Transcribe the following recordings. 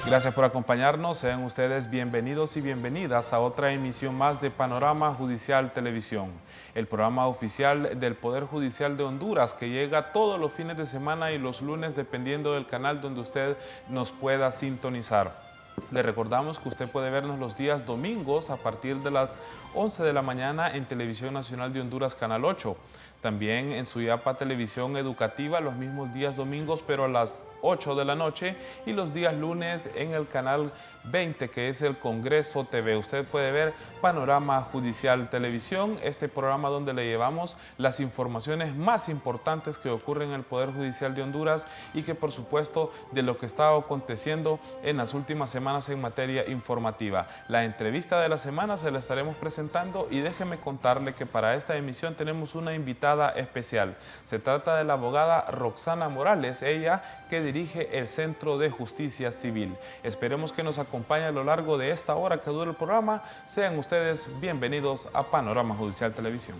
Gracias por acompañarnos, sean ustedes bienvenidos y bienvenidas a otra emisión más de Panorama Judicial Televisión, el programa oficial del Poder Judicial de Honduras que llega todos los fines de semana y los lunes dependiendo del canal donde usted nos pueda sintonizar. Le recordamos que usted puede vernos los días domingos a partir de las 11 de la mañana en Televisión Nacional de Honduras, Canal 8. También en Suyapa Televisión Educativa los mismos días domingos, pero a las 8 de la noche, y los días lunes en el canal 20, que es el Congreso TV. Usted puede ver Panorama Judicial Televisión, este programa donde le llevamos las informaciones más importantes que ocurren en el Poder Judicial de Honduras y que por supuesto de lo que está aconteciendo en las últimas semanas en materia informativa. La entrevista de la semana se la estaremos presentando y déjeme contarle que para esta emisión tenemos una invitada especial. Se trata de la abogada Roxana Morales, ella que dirige el Centro de Justicia Civil. Esperemos que nos acompañe a lo largo de esta hora que dura el programa. Sean ustedes bienvenidos a Panorama Judicial Televisión.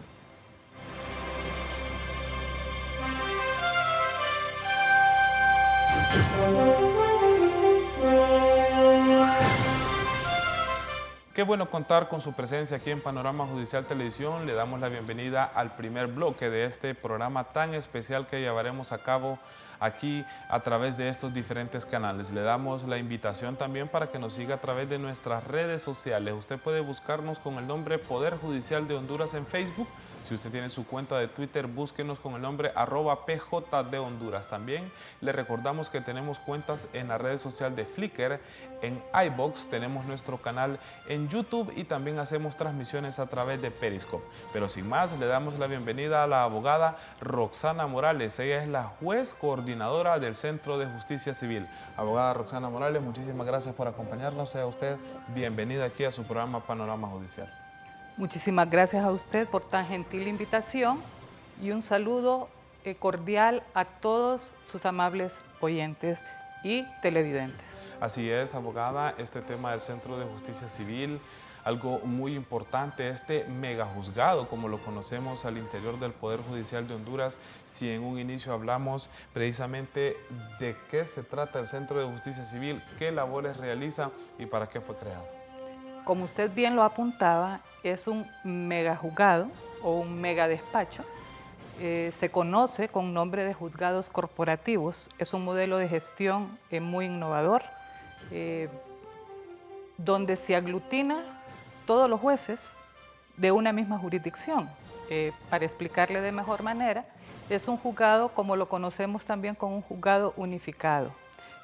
Qué bueno contar con su presencia aquí en Panorama Judicial Televisión. Le damos la bienvenida al primer bloque de este programa tan especial que llevaremos a cabo aquí a través de estos diferentes canales. Le damos la invitación también para que nos siga a través de nuestras redes sociales. Usted puede buscarnos con el nombre Poder Judicial de Honduras en Facebook. Si usted tiene su cuenta de Twitter, búsquenos con el nombre @PJ de Honduras. También le recordamos que tenemos cuentas en la red social de Flickr, en iVoox, tenemos nuestro canal en YouTube y también hacemos transmisiones a través de Periscope. Pero sin más, le damos la bienvenida a la abogada Roxana Morales. Ella es la juez coordinadora del Centro de Justicia Civil. Abogada Roxana Morales, muchísimas gracias por acompañarnos. Sea usted bienvenida aquí a su programa Panorama Judicial. Muchísimas gracias a usted por tan gentil invitación y un saludo cordial a todos sus amables oyentes y televidentes. Así es, abogada, este tema del Centro de Justicia Civil, algo muy importante, este megajuzgado, como lo conocemos al interior del Poder Judicial de Honduras. Si en un inicio hablamos precisamente de qué se trata el Centro de Justicia Civil, qué labores realiza y para qué fue creado. Como usted bien lo apuntaba, es un megajuzgado o un megadespacho. Se conoce con nombre de juzgados corporativos. Es un modelo de gestión muy innovador, donde se aglutina todos los jueces de una misma jurisdicción. Para explicarle de mejor manera, es un juzgado como lo conocemos también como un juzgado unificado.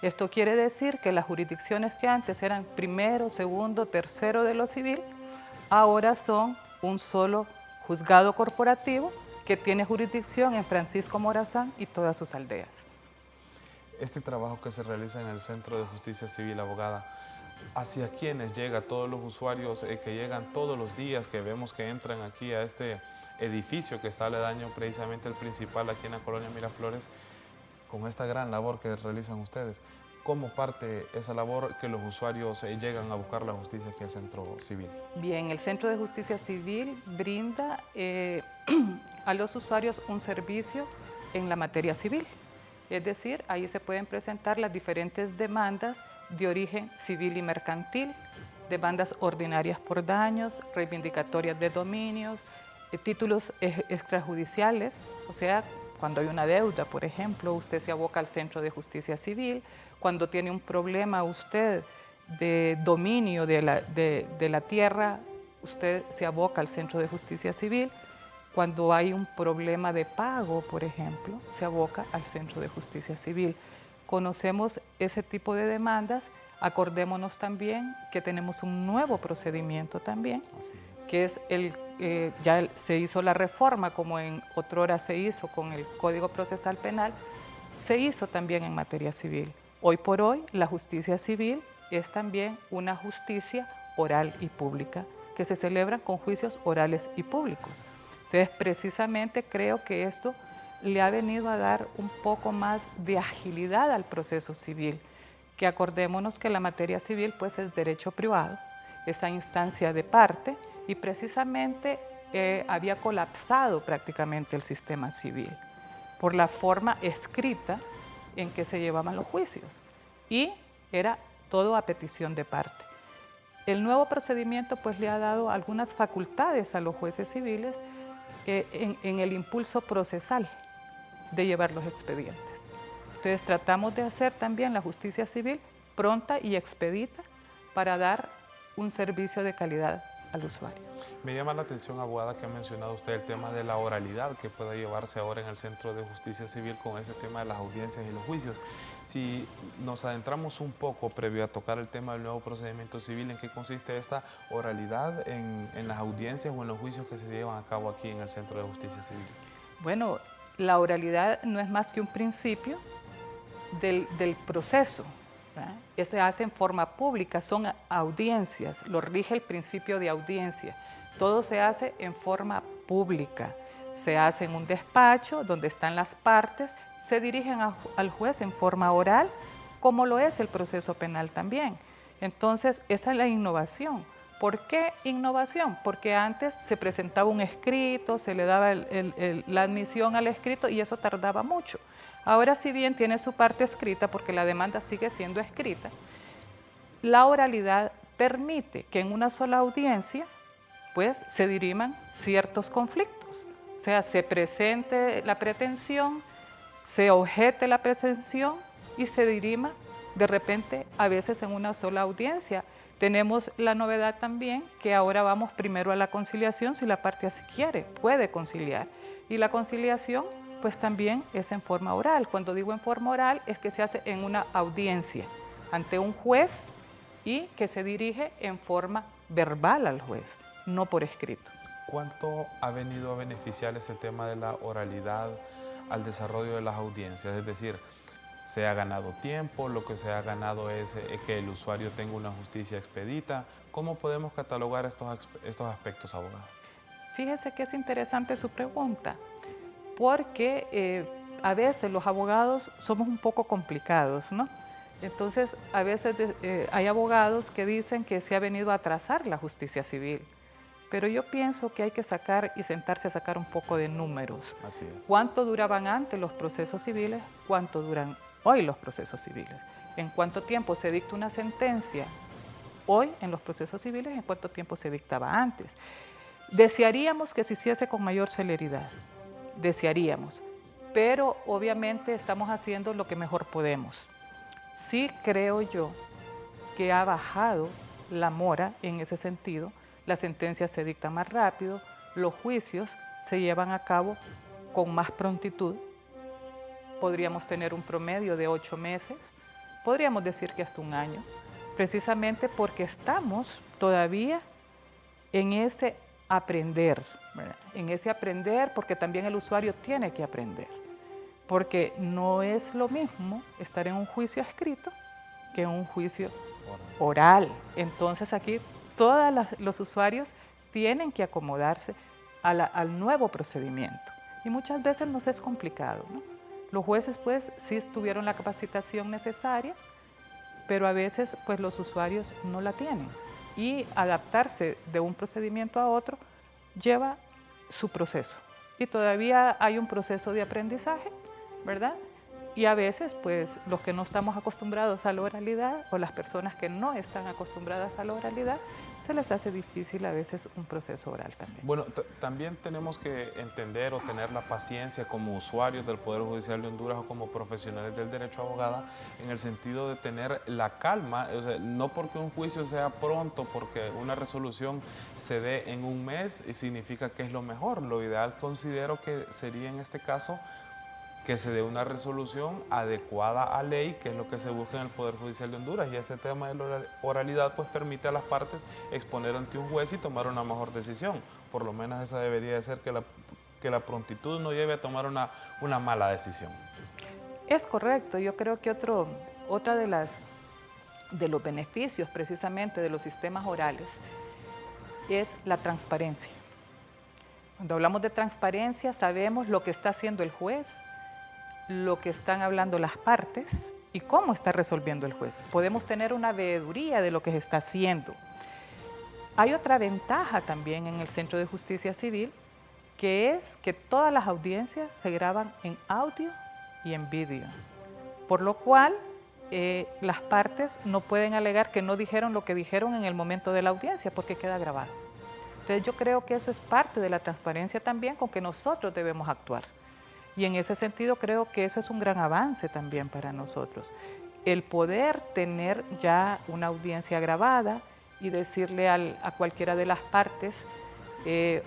Esto quiere decir que las jurisdicciones que antes eran primero, segundo, tercero de lo civil, ahora son un solo juzgado corporativo que tiene jurisdicción en Francisco Morazán y todas sus aldeas. Este trabajo que se realiza en el Centro de Justicia Civil, abogada, ¿hacia quiénes llega? Todos los usuarios que llegan todos los días, que vemos que entran aquí a este edificio que está aledaño precisamente el principal aquí en la colonia Miraflores, con esta gran labor que realizan ustedes. ¿Cómo parte esa labor que los usuarios llegan a buscar la justicia aquí al Centro Civil? Bien, el Centro de Justicia Civil brinda a los usuarios un servicio en la materia civil. Es decir, ahí se pueden presentar las diferentes demandas de origen civil y mercantil, demandas ordinarias por daños, reivindicatorias de dominios, títulos extrajudiciales, o sea, cuando hay una deuda, por ejemplo, usted se aboca al Centro de Justicia Civil. Cuando tiene un problema usted de dominio de la tierra, usted se aboca al Centro de Justicia Civil. Cuando hay un problema de pago, por ejemplo, se aboca al Centro de Justicia Civil. Conocemos ese tipo de demandas. Acordémonos también que tenemos un nuevo procedimiento también, que es ya se hizo la reforma, como en otrora se hizo con el Código Procesal Penal, se hizo también en materia civil. Hoy por hoy, la justicia civil es también una justicia oral y pública, que se celebra con juicios orales y públicos. Entonces, precisamente creo que esto le ha venido a dar un poco más de agilidad al proceso civil, que acordémonos que la materia civil pues es derecho privado, esa instancia de parte, y precisamente había colapsado prácticamente el sistema civil. por la forma escrita en que se llevaban los juicios y era todo a petición de parte. El nuevo procedimiento pues le ha dado algunas facultades a los jueces civiles en el impulso procesal de llevar los expedientes. Entonces tratamos de hacer también la justicia civil pronta y expedita para dar un servicio de calidad al usuario. Me llama la atención, abogada, que ha mencionado usted el tema de la oralidad que pueda llevarse ahora en el Centro de Justicia Civil con ese tema de las audiencias y los juicios. Si nos adentramos un poco previo a tocar el tema del nuevo procedimiento civil, ¿en qué consiste esta oralidad en las audiencias o en los juicios que se llevan a cabo aquí en el Centro de Justicia Civil? Bueno, la oralidad no es más que un principio del proceso. Se hace en forma pública, son audiencias, lo rige el principio de audiencia. Todo se hace en forma pública, se hace en un despacho donde están las partes, se dirigen al juez en forma oral, como lo es el proceso penal también. Entonces, esa es la innovación. ¿Por qué innovación? Porque antes se presentaba un escrito, se le daba la admisión al escrito y eso tardaba mucho. Ahora, si bien tiene su parte escrita, porque la demanda sigue siendo escrita, la oralidad permite que en una sola audiencia pues, se diriman ciertos conflictos. O sea, se presente la pretensión, se objete la pretensión y se dirima de repente a veces en una sola audiencia. Tenemos la novedad también que ahora vamos primero a la conciliación si la parte así quiere, puede conciliar. Y la conciliación pues también es en forma oral. Cuando digo en forma oral es que se hace en una audiencia ante un juez y que se dirige en forma verbal al juez, no por escrito. ¿Cuánto ha venido a beneficiar ese tema de la oralidad al desarrollo de las audiencias? Es decir, ¿se ha ganado tiempo? ¿Lo que se ha ganado es que el usuario tenga una justicia expedita? ¿Cómo podemos catalogar estos aspectos, abogado? Fíjese que es interesante su pregunta, porque a veces los abogados somos un poco complicados, ¿no? Entonces, a veces hay abogados que dicen que se ha venido a atrasar la justicia civil, pero yo pienso que hay que sacar y sentarse a sacar un poco de números. Así es. ¿Cuánto duraban antes los procesos civiles? ¿Cuánto duran hoy los procesos civiles? ¿En cuánto tiempo se dicta una sentencia hoy en los procesos civiles? ¿En cuánto tiempo se dictaba antes? Desearíamos que se hiciese con mayor celeridad, desearíamos, pero obviamente estamos haciendo lo que mejor podemos. Sí creo yo que ha bajado la mora en ese sentido, las sentencias se dictan más rápido, los juicios se llevan a cabo con más prontitud, podríamos tener un promedio de 8 meses, podríamos decir que hasta un año, precisamente porque estamos todavía en ese aprender, ¿verdad? En ese aprender, porque también el usuario tiene que aprender, porque no es lo mismo estar en un juicio escrito que en un juicio oral. Entonces aquí todos los usuarios tienen que acomodarse al nuevo procedimiento y muchas veces nos es complicado, ¿no? Los jueces pues sí tuvieron la capacitación necesaria, pero a veces pues los usuarios no la tienen y adaptarse de un procedimiento a otro lleva su proceso y todavía hay un proceso de aprendizaje, ¿verdad? Y a veces, pues, los que no estamos acostumbrados a la oralidad o las personas que no están acostumbradas a la oralidad, se les hace difícil a veces un proceso oral también. Bueno, también tenemos que entender o tener la paciencia como usuarios del Poder Judicial de Honduras o como profesionales del derecho, abogada, en el sentido de tener la calma, o sea, no porque un juicio sea pronto, porque una resolución se dé en un mes, significa que es lo mejor. Lo ideal considero que sería en este caso que se dé una resolución adecuada a ley, que es lo que se busca en el Poder Judicial de Honduras. Y este tema de la oralidad pues permite a las partes exponer ante un juez y tomar una mejor decisión. Por lo menos esa debería de ser, que la prontitud no lleve a tomar una mala decisión. Es correcto. Yo creo que otra de los beneficios precisamente de los sistemas orales es la transparencia. Cuando hablamos de transparencia, sabemos lo que está haciendo el juez, lo que están hablando las partes y cómo está resolviendo el juez. Podemos tener una veeduría de lo que se está haciendo. Hay otra ventaja también en el Centro de Justicia Civil, que es que todas las audiencias se graban en audio y en vídeo, por lo cual las partes no pueden alegar que no dijeron lo que dijeron en el momento de la audiencia porque queda grabado. Entonces yo creo que eso es parte de la transparencia también con que nosotros debemos actuar. Y en ese sentido creo que eso es un gran avance también para nosotros. El poder tener ya una audiencia grabada y decirle a cualquiera de las partes,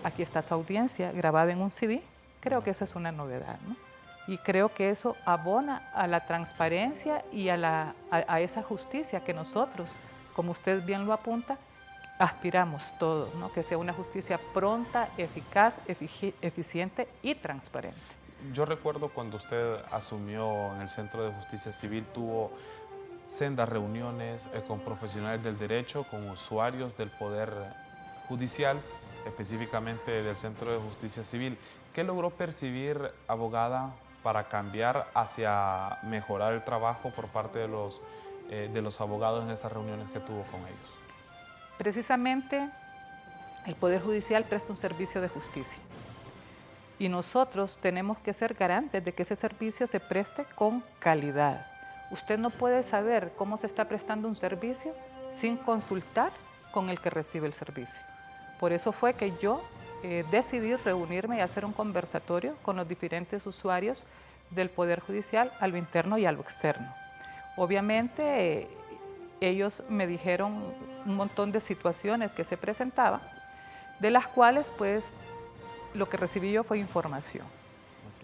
aquí está su audiencia grabada en un CD, creo que eso es una novedad, ¿no? Y creo que eso abona a la transparencia y a esa justicia que nosotros, como usted bien lo apunta, aspiramos todos, ¿no? Que sea una justicia pronta, eficaz, eficiente y transparente. Yo recuerdo cuando usted asumió en el Centro de Justicia Civil, tuvo sendas reuniones con profesionales del derecho, con usuarios del Poder Judicial, específicamente del Centro de Justicia Civil. ¿Qué logró percibir, abogada, para cambiar hacia mejorar el trabajo por parte de los abogados en estas reuniones que tuvo con ellos? Precisamente el Poder Judicial presta un servicio de justicia y nosotros tenemos que ser garantes de que ese servicio se preste con calidad. Usted no puede saber cómo se está prestando un servicio sin consultar con el que recibe el servicio. Por eso fue que yo decidí reunirme y hacer un conversatorio con los diferentes usuarios del Poder Judicial, a lo interno y a lo externo. Obviamente, ellos me dijeron un montón de situaciones que se presentaban, de las cuales pues lo que recibí yo fue información.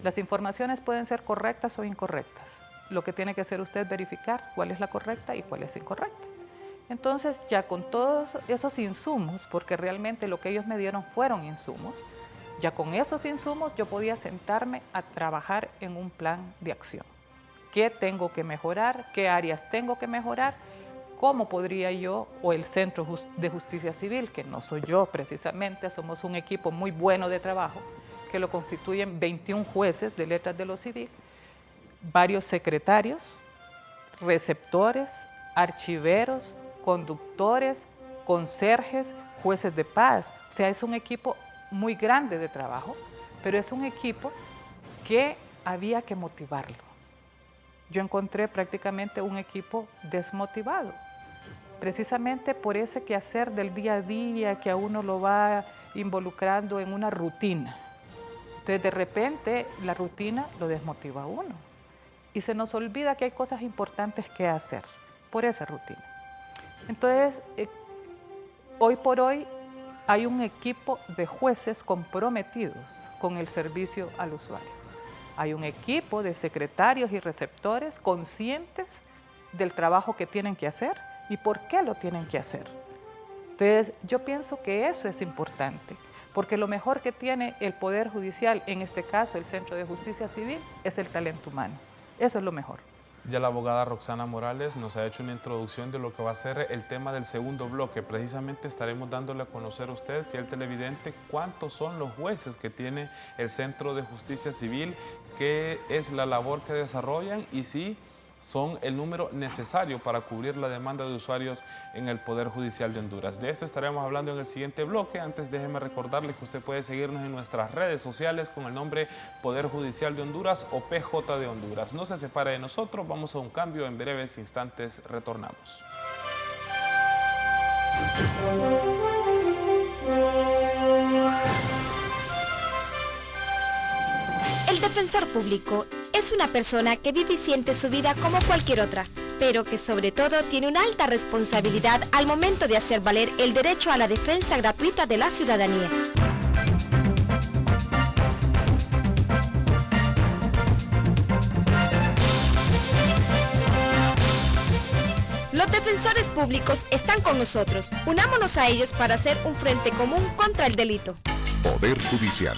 Las informaciones pueden ser correctas o incorrectas. Lo que tiene que hacer usted es verificar cuál es la correcta y cuál es incorrecta. Entonces, ya con todos esos insumos, porque realmente lo que ellos me dieron fueron insumos, ya con esos insumos yo podía sentarme a trabajar en un plan de acción. ¿Qué tengo que mejorar? ¿Qué áreas tengo que mejorar? ¿Cómo podría yo, o el Centro de Justicia Civil, que no soy yo precisamente, somos un equipo muy bueno de trabajo, que lo constituyen 21 jueces de letras de lo civil, varios secretarios, receptores, archiveros, conductores, conserjes, jueces de paz. O sea, es un equipo muy grande de trabajo, pero es un equipo que había que motivarlo. Yo encontré prácticamente un equipo desmotivado, precisamente por ese quehacer del día a día que a uno lo va involucrando en una rutina. Entonces, de repente, la rutina lo desmotiva a uno y se nos olvida que hay cosas importantes que hacer por esa rutina. Entonces, hoy por hoy hay un equipo de jueces comprometidos con el servicio al usuario. Hay un equipo de secretarios y receptores conscientes del trabajo que tienen que hacer y por qué lo tienen que hacer. Entonces, yo pienso que eso es importante, porque lo mejor que tiene el Poder Judicial, en este caso el Centro de Justicia Civil, es el talento humano. Eso es lo mejor. Ya la abogada Roxana Morales nos ha hecho una introducción de lo que va a ser el tema del segundo bloque. Precisamente estaremos dándole a conocer a usted, fiel televidente, cuántos son los jueces que tiene el Centro de Justicia Civil, qué es la labor que desarrollan y si son el número necesario para cubrir la demanda de usuarios en el Poder Judicial de Honduras. De esto estaremos hablando en el siguiente bloque. Antes, déjeme recordarle que usted puede seguirnos en nuestras redes sociales con el nombre Poder Judicial de Honduras o PJ de Honduras. No se separe de nosotros, vamos a un cambio, en breves instantes retornamos. El defensor público es una persona que vive y siente su vida como cualquier otra, pero que sobre todo tiene una alta responsabilidad al momento de hacer valer el derecho a la defensa gratuita de la ciudadanía. Los defensores públicos están con nosotros. Unámonos a ellos para hacer un frente común contra el delito. Poder Judicial.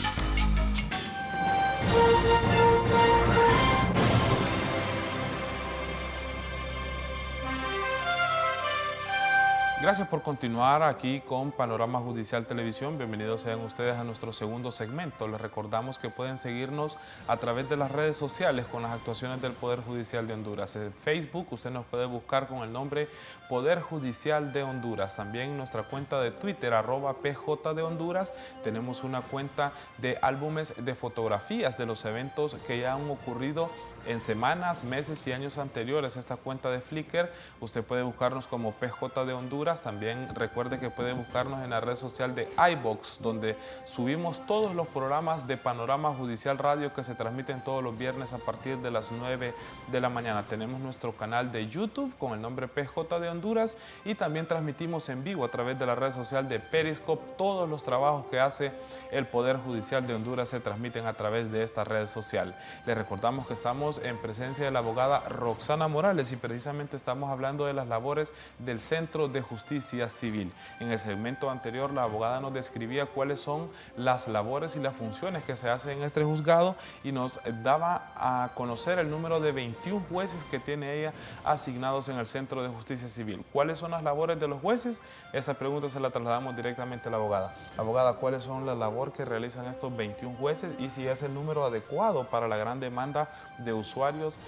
Gracias por continuar aquí con Panorama Judicial Televisión. Bienvenidos sean ustedes a nuestro segundo segmento. Les recordamos que pueden seguirnos a través de las redes sociales con las actuaciones del Poder Judicial de Honduras. En Facebook usted nos puede buscar con el nombre Poder Judicial de Honduras. También nuestra cuenta de Twitter, @PJ de Honduras. Tenemos una cuenta de álbumes de fotografías de los eventos que ya han ocurrido en semanas, meses y años anteriores. Esta cuenta de Flickr, usted puede buscarnos como PJ de Honduras. También recuerde que puede buscarnos en la red social de iVox, donde subimos todos los programas de Panorama Judicial Radio que se transmiten todos los viernes a partir de las 9 de la mañana. Tenemos nuestro canal de YouTube con el nombre PJ de Honduras y también transmitimos en vivo a través de la red social de Periscope. Todos los trabajos que hace el Poder Judicial de Honduras se transmiten a través de esta red social. Les recordamos que estamos en presencia de la abogada Roxana Morales y precisamente estamos hablando de las labores del Centro de Justicia Civil. En el segmento anterior la abogada nos describía cuáles son las labores y las funciones que se hacen en este juzgado y nos daba a conocer el número de 21 jueces que tiene ella asignados en el Centro de Justicia Civil. ¿Cuáles son las labores de los jueces? Esa pregunta se la trasladamos directamente a la abogada. Abogada, ¿cuáles son las labores que realizan estos 21 jueces y si es el número adecuado para la gran demanda de usuarios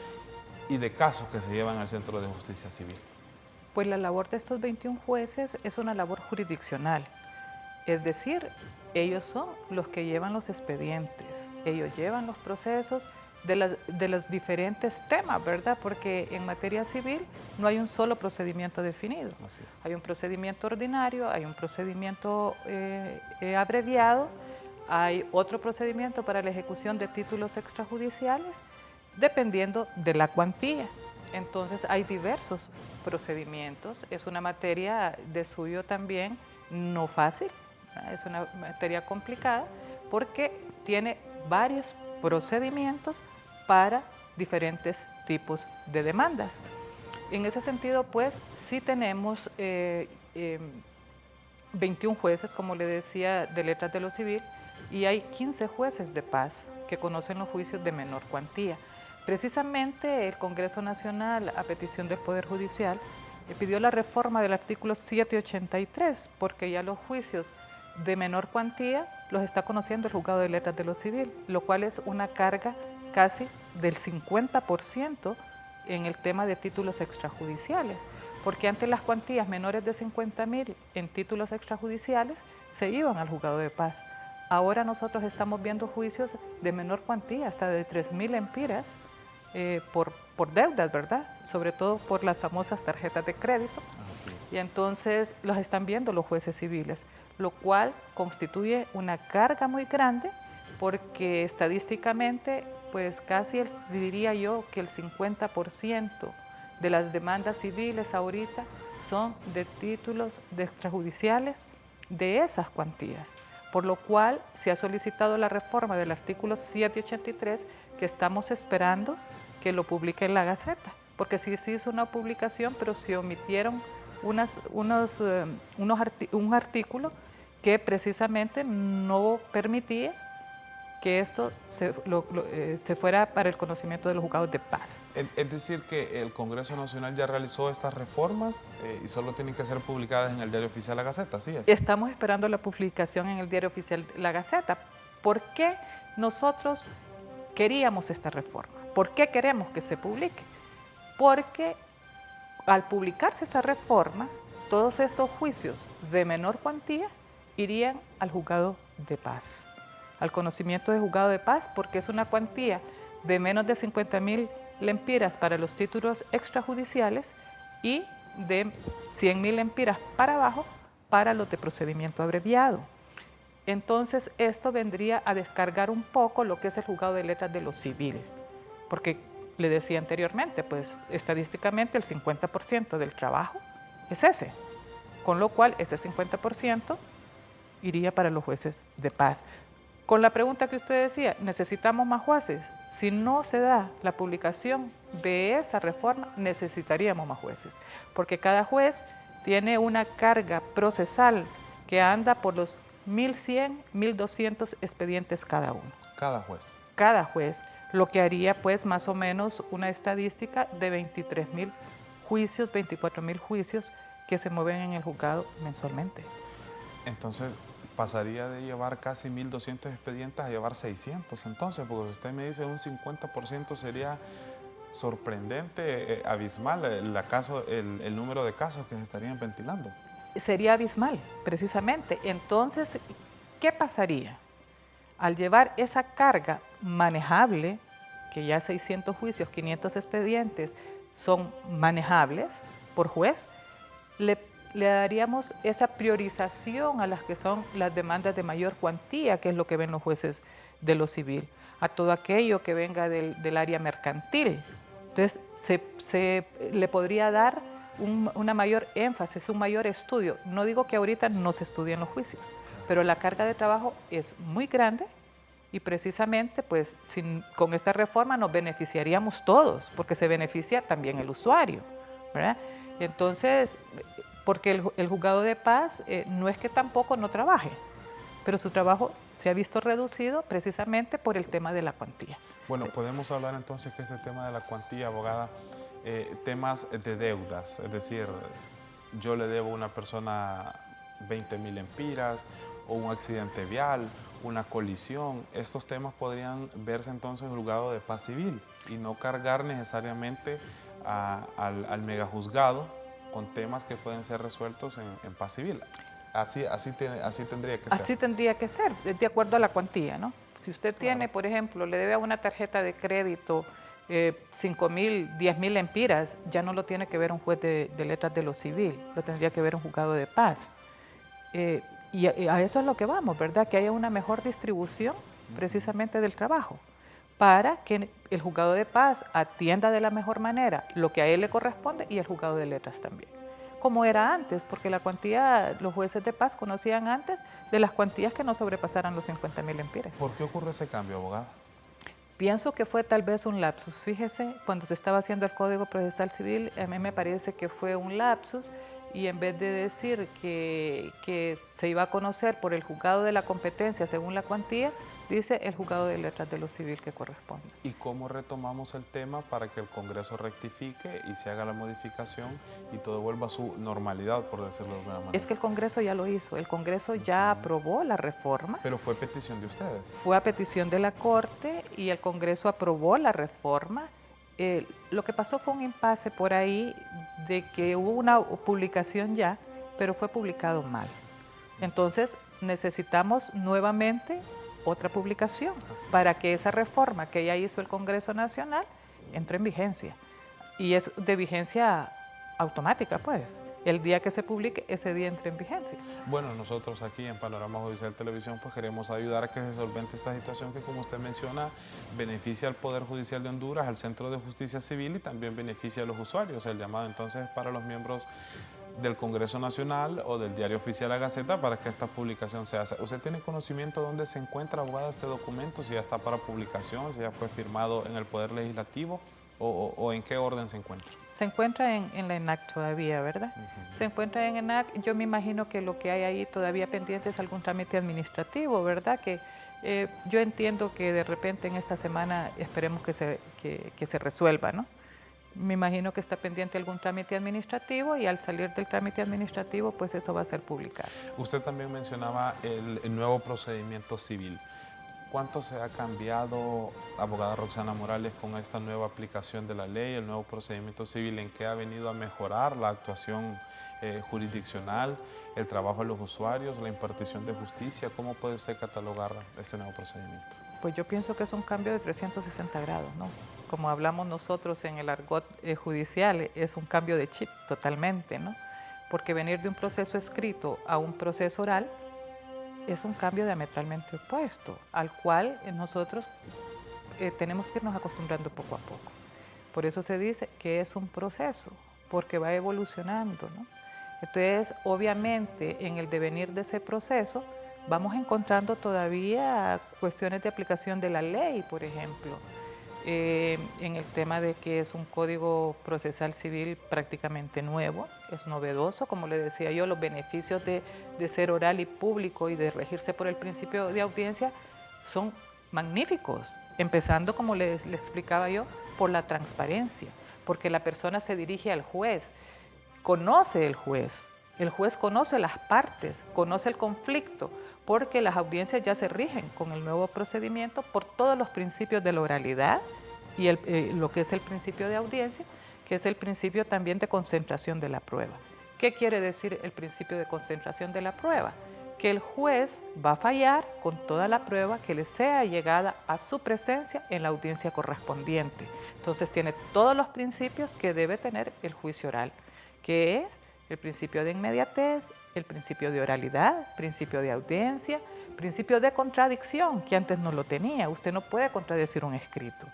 y de casos que se llevan al Centro de Justicia Civil? Pues la labor de estos 21 jueces es una labor jurisdiccional, es decir, ellos son los que llevan los expedientes, ellos llevan los procesos de los diferentes temas, ¿verdad? Porque en materia civil no hay un solo procedimiento definido. Así es. Hay un procedimiento ordinario, hay un procedimiento abreviado, hay otro procedimiento para la ejecución de títulos extrajudiciales, dependiendo de la cuantía. Entonces hay diversos procedimientos, es una materia de suyo también no fácil, ¿verdad? Es una materia complicada porque tiene varios procedimientos para diferentes tipos de demandas. En ese sentido, pues, sí tenemos 21 jueces, como le decía, de letras de lo civil, y hay 15 jueces de paz que conocen los juicios de menor cuantía. Precisamente el Congreso Nacional, a petición del Poder Judicial, pidió la reforma del artículo 783, porque ya los juicios de menor cuantía los está conociendo el Juzgado de Letras de lo Civil, lo cual es una carga casi del 50% en el tema de títulos extrajudiciales, porque antes las cuantías menores de 50.000 en títulos extrajudiciales se iban al Juzgado de Paz. Ahora nosotros estamos viendo juicios de menor cuantía, hasta de 3.000 lempiras, por deudas, ¿verdad? Sobre todo por las famosas tarjetas de crédito. Así es. Y entonces los están viendo los jueces civiles, lo cual constituye una carga muy grande porque estadísticamente, pues casi diría yo que el 50% de las demandas civiles ahorita son de títulos de extrajudiciales de esas cuantías, por lo cual se ha solicitado la reforma del artículo 783 que estamos esperando que lo publique en la Gaceta, porque sí se hizo una publicación, pero se omitieron un artículo que precisamente no permitía que esto se fuera para el conocimiento de los juzgados de paz. Es decir, que el Congreso Nacional ya realizó estas reformas y solo tienen que ser publicadas en el Diario Oficial La Gaceta, ¿sí es? Estamos esperando la publicación en el Diario Oficial La Gaceta. ¿Por qué nosotros queríamos esta reforma? ¿Por qué queremos que se publique? Porque al publicarse esa reforma, todos estos juicios de menor cuantía irían al Juzgado de Paz, al conocimiento del Juzgado de Paz, porque es una cuantía de menos de 50.000 lempiras para los títulos extrajudiciales y de 100.000 lempiras para abajo para los de procedimiento abreviado. Entonces, esto vendría a descargar un poco lo que es el Juzgado de Letras de lo Civil, porque le decía anteriormente, pues estadísticamente el 50% del trabajo es ese, con lo cual ese 50% iría para los jueces de paz. Con la pregunta que usted decía, ¿necesitamos más jueces? Si no se da la publicación de esa reforma, necesitaríamos más jueces, porque cada juez tiene una carga procesal que anda por los 1.100, 1.200 expedientes cada uno. Cada juez. Cada juez, lo que haría pues más o menos una estadística de 23.000 juicios, 24.000 juicios que se mueven en el juzgado mensualmente. Entonces, pasaría de llevar casi 1.200 expedientes a llevar 600, entonces, porque usted me dice un 50% sería sorprendente, abismal el número de casos que se estarían ventilando. Sería abismal, precisamente. Entonces, ¿qué pasaría? Al llevar esa carga manejable, que ya 600 juicios, 500 expedientes son manejables por juez, le daríamos esa priorización a las que son las demandas de mayor cuantía, que es lo que ven los jueces de lo civil, a todo aquello que venga del área mercantil. Entonces, se le podría dar una mayor énfasis, un mayor estudio. No digo que ahorita no se estudien los juicios, pero la carga de trabajo es muy grande y precisamente pues con esta reforma nos beneficiaríamos todos, porque se beneficia también el usuario, ¿verdad? Entonces, porque el juzgado de paz no es que tampoco no trabaje, pero su trabajo se ha visto reducido precisamente por el tema de la cuantía. Bueno, podemos hablar entonces que ese tema de la cuantía, abogada, temas de deudas, es decir, yo le debo a una persona 20.000 empiras o un accidente vial, una colisión, estos temas podrían verse entonces en el juzgado de paz civil y no cargar necesariamente al megajuzgado con temas que pueden ser resueltos en paz civil. Así tendría que ser. Así tendría que ser, de acuerdo a la cuantía, ¿no? Si usted tiene, por ejemplo, le debe a una tarjeta de crédito 5.000, 10.000 empiras, ya no lo tiene que ver un juez de letras de lo civil, lo tendría que ver un juzgado de paz. Y a eso es lo que vamos, ¿verdad? Que haya una mejor distribución precisamente del trabajo, para que el juzgado de paz atienda de la mejor manera lo que a él le corresponde y el juzgado de letras también. Como era antes, porque la cuantía, los jueces de paz conocían antes de las cuantías que no sobrepasaran los 50.000 empiras. ¿Por qué ocurre ese cambio, abogada? Pienso que fue tal vez un lapsus. Fíjese, cuando se estaba haciendo el Código Procesal Civil, a mí me parece que fue un lapsus y en vez de decir que se iba a conocer por el juzgado de la competencia según la cuantía, dice el juzgado de letras de lo civil que corresponde. ¿Y cómo retomamos el tema para que el Congreso rectifique y se haga la modificación y todo vuelva a su normalidad, por decirlo de alguna manera? Es que el Congreso ya lo hizo, el Congreso ya aprobó la reforma. Pero fue petición de ustedes. Fue a petición de la Corte y el Congreso aprobó la reforma. Lo que pasó fue un impasse por ahí de que hubo una publicación ya, pero fue publicado mal. Entonces necesitamos nuevamente otra publicación para que esa reforma que ya hizo el Congreso Nacional entre en vigencia. Y es de vigencia automática, pues. El día que se publique, ese día entra en vigencia. Bueno, nosotros aquí en Panorama Judicial Televisión pues queremos ayudar a que se solvente esta situación que, como usted menciona, beneficia al Poder Judicial de Honduras, al Centro de Justicia Civil y también beneficia a los usuarios. El llamado entonces para los miembros del Congreso Nacional o del Diario Oficial La Gaceta para que esta publicación se haga. ¿Usted tiene conocimiento de dónde se encuentra, abogada, este documento? Si ya está para publicación, si ya fue firmado en el Poder Legislativo o en qué orden se encuentra. Se encuentra en la ENAC todavía, ¿verdad? Se encuentra en ENAC. Yo me imagino que lo que hay ahí todavía pendiente es algún trámite administrativo, ¿verdad? Que yo entiendo que de repente en esta semana esperemos que se resuelva, ¿no? Me imagino que está pendiente algún trámite administrativo y al salir del trámite administrativo, pues eso va a ser publicado. Usted también mencionaba el nuevo procedimiento civil. ¿Cuánto se ha cambiado, abogada Roxana Morales, con esta nueva aplicación de la ley, el nuevo procedimiento civil, en qué ha venido a mejorar la actuación jurisdiccional, el trabajo de los usuarios, la impartición de justicia? ¿Cómo puede usted catalogar este nuevo procedimiento? Pues yo pienso que es un cambio de 360 grados, ¿no? Como hablamos nosotros en el argot judicial, es un cambio de chip totalmente, ¿no? Porque venir de un proceso escrito a un proceso oral es un cambio diametralmente opuesto, al cual nosotros tenemos que irnos acostumbrando poco a poco. Por eso se dice que es un proceso, porque va evolucionando, ¿no? Entonces, obviamente, en el devenir de ese proceso, vamos encontrando todavía cuestiones de aplicación de la ley, por ejemplo, en el tema de que es un código procesal civil prácticamente nuevo, es novedoso, como le decía yo, los beneficios de ser oral y público y de regirse por el principio de audiencia son magníficos, empezando, como le explicaba yo, por la transparencia, porque la persona se dirige al juez. conoce el juez. El juez conoce las partes, conoce el conflicto, porque las audiencias ya se rigen con el nuevo procedimiento por todos los principios de la oralidad y lo que es el principio de audiencia, que es el principio también de concentración de la prueba. ¿Qué quiere decir el principio de concentración de la prueba? Que el juez va a fallar con toda la prueba que le sea llegada a su presencia en la audiencia correspondiente. Entonces tiene todos los principios que debe tener el juicio oral, que es el principio de inmediatez, el principio de oralidad, principio de audiencia, principio de contradicción, que antes no lo tenía. Usted no puede contradecir un escrito,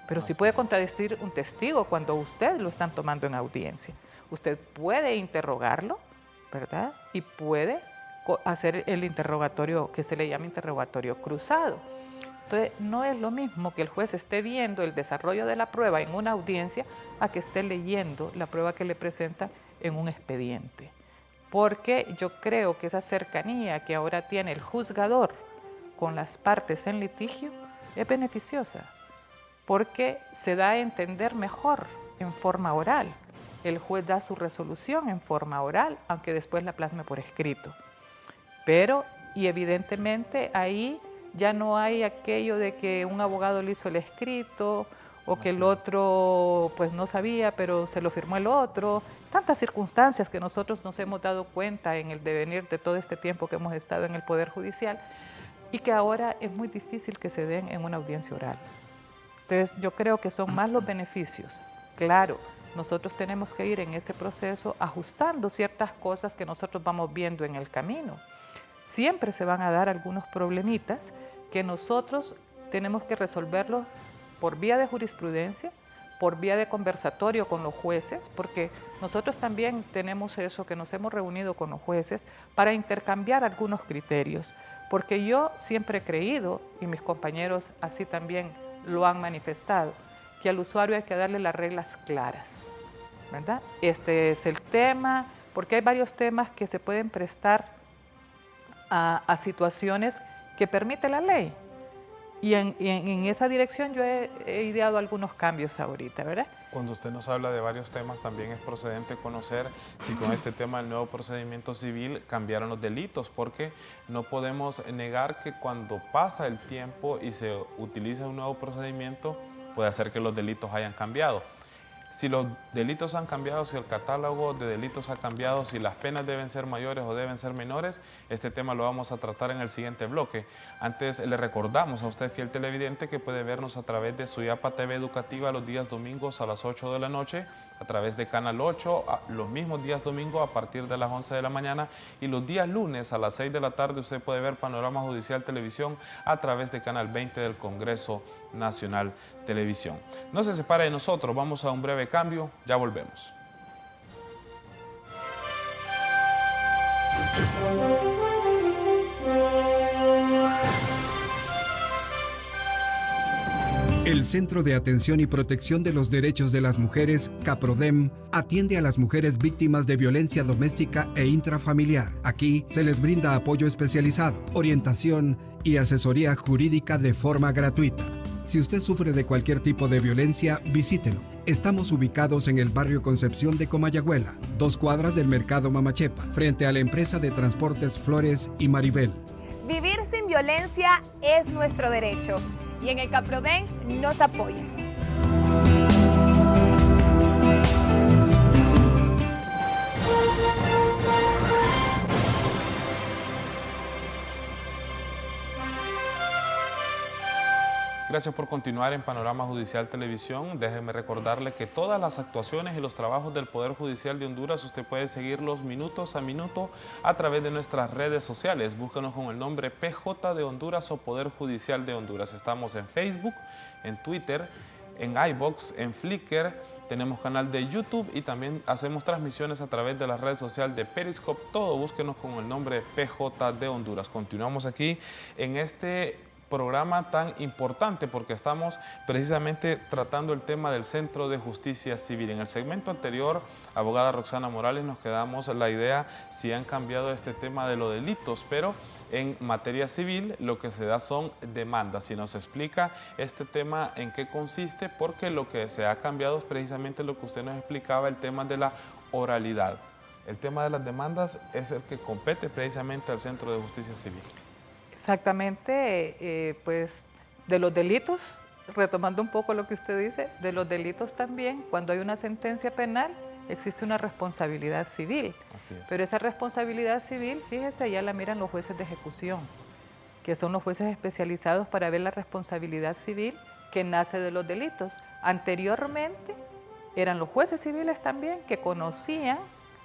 pero sí puede contradecir un testigo cuando usted lo están tomando en audiencia. Usted puede interrogarlo, ¿verdad? Y puede hacer el interrogatorio que se le llama interrogatorio cruzado. Entonces, no es lo mismo que el juez esté viendo el desarrollo de la prueba en una audiencia a que esté leyendo la prueba que le presenta en un expediente. Porque yo creo que esa cercanía que ahora tiene el juzgador con las partes en litigio es beneficiosa, porque se da a entender mejor en forma oral. El juez da su resolución en forma oral, aunque después la plasme por escrito. Pero, y evidentemente ahí ya no hay aquello de que un abogado le hizo el escrito o que el otro pues no sabía, pero se lo firmó el otro. Tantas circunstancias que nosotros nos hemos dado cuenta en el devenir de todo este tiempo que hemos estado en el Poder Judicial y que ahora es muy difícil que se den en una audiencia oral. Entonces, yo creo que son más los beneficios. Claro, nosotros tenemos que ir en ese proceso ajustando ciertas cosas que nosotros vamos viendo en el camino. Siempre se van a dar algunos problemitas que nosotros tenemos que resolverlos por vía de jurisprudencia, por vía de conversatorio con los jueces, porque nosotros también tenemos eso, que nos hemos reunido con los jueces para intercambiar algunos criterios, porque yo siempre he creído, y mis compañeros así también lo han manifestado, que al usuario hay que darle las reglas claras, ¿verdad? Este es el tema, porque hay varios temas que se pueden prestar a situaciones que permite la ley. Y en esa dirección yo he ideado algunos cambios ahorita, ¿verdad? Cuando usted nos habla de varios temas, también es procedente conocer si con este tema del nuevo procedimiento civil cambiaron los delitos, porque no podemos negar que cuando pasa el tiempo y se utiliza un nuevo procedimiento, puede hacer que los delitos hayan cambiado. Si los delitos han cambiado, si el catálogo de delitos ha cambiado, si las penas deben ser mayores o deben ser menores, este tema lo vamos a tratar en el siguiente bloque. Antes le recordamos a usted, fiel televidente, que puede vernos a través de Suyapa TV Educativa los días domingos a las 8 de la noche, a través de Canal 8, los mismos días domingos a partir de las 11 de la mañana, y los días lunes a las 6 de la tarde usted puede ver Panorama Judicial Televisión a través de Canal 20 del Congreso Nacional Televisión. No se separe de nosotros, vamos a un breve cambio, ya volvemos. El Centro de Atención y Protección de los Derechos de las Mujeres, CAPRODEM, atiende a las mujeres víctimas de violencia doméstica e intrafamiliar. Aquí se les brinda apoyo especializado, orientación y asesoría jurídica de forma gratuita. Si usted sufre de cualquier tipo de violencia, visítelo. Estamos ubicados en el barrio Concepción de Comayagüela, 2 cuadras del Mercado Mamachepa, frente a la empresa de transportes Flores y Maribel. Vivir sin violencia es nuestro derecho y en el CAPRODEM nos apoyan. Gracias por continuar en Panorama Judicial Televisión. Déjeme recordarle que todas las actuaciones y los trabajos del Poder Judicial de Honduras usted puede seguirlos minutos a minuto a través de nuestras redes sociales. Búsquenos con el nombre PJ de Honduras o Poder Judicial de Honduras. Estamos en Facebook, en Twitter, en iVoox, en Flickr, tenemos canal de YouTube y también hacemos transmisiones a través de las redes sociales de Periscope. Todo búsquenos con el nombre PJ de Honduras. Continuamos aquí en este programa tan importante porque estamos precisamente tratando el tema del Centro de Justicia Civil. En el segmento anterior, abogada Roxana Morales, nos quedamos la idea si han cambiado este tema de los delitos, pero en materia civil lo que se da son demandas. Si nos explica este tema en qué consiste, porque lo que se ha cambiado es precisamente lo que usted nos explicaba, el tema de la oralidad. El tema de las demandas es el que compete precisamente al Centro de Justicia Civil. Exactamente, pues de los delitos, retomando un poco lo que usted dice, de los delitos también, cuando hay una sentencia penal, existe una responsabilidad civil. Así es. Pero esa responsabilidad civil, fíjese, ya la miran los jueces de ejecución, que son los jueces especializados para ver la responsabilidad civil que nace de los delitos. Anteriormente eran los jueces civiles también que conocían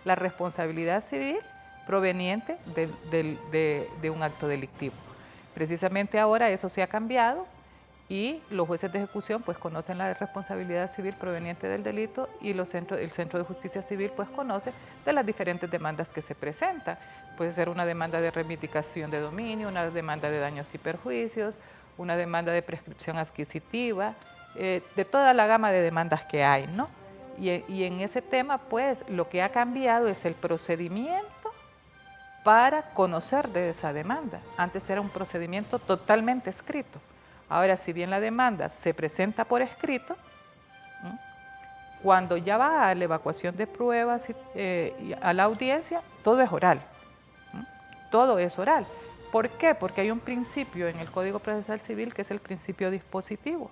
la responsabilidad civil proveniente de un acto delictivo. Precisamente ahora eso se ha cambiado y los jueces de ejecución pues conocen la responsabilidad civil proveniente del delito y el Centro de Justicia Civil pues conoce de las diferentes demandas que se presentan. Puede ser una demanda de reivindicación de dominio, una demanda de daños y perjuicios, una demanda de prescripción adquisitiva, de toda la gama de demandas que hay, ¿no? Y en ese tema, pues, lo que ha cambiado es el procedimiento para conocer de esa demanda. Antes era un procedimiento totalmente escrito. Ahora, si bien la demanda se presenta por escrito, cuando ya va a la evacuación de pruebas y a la audiencia, todo es oral. Todo es oral. ¿Por qué? Porque hay un principio en el Código Procesal Civil que es el principio dispositivo.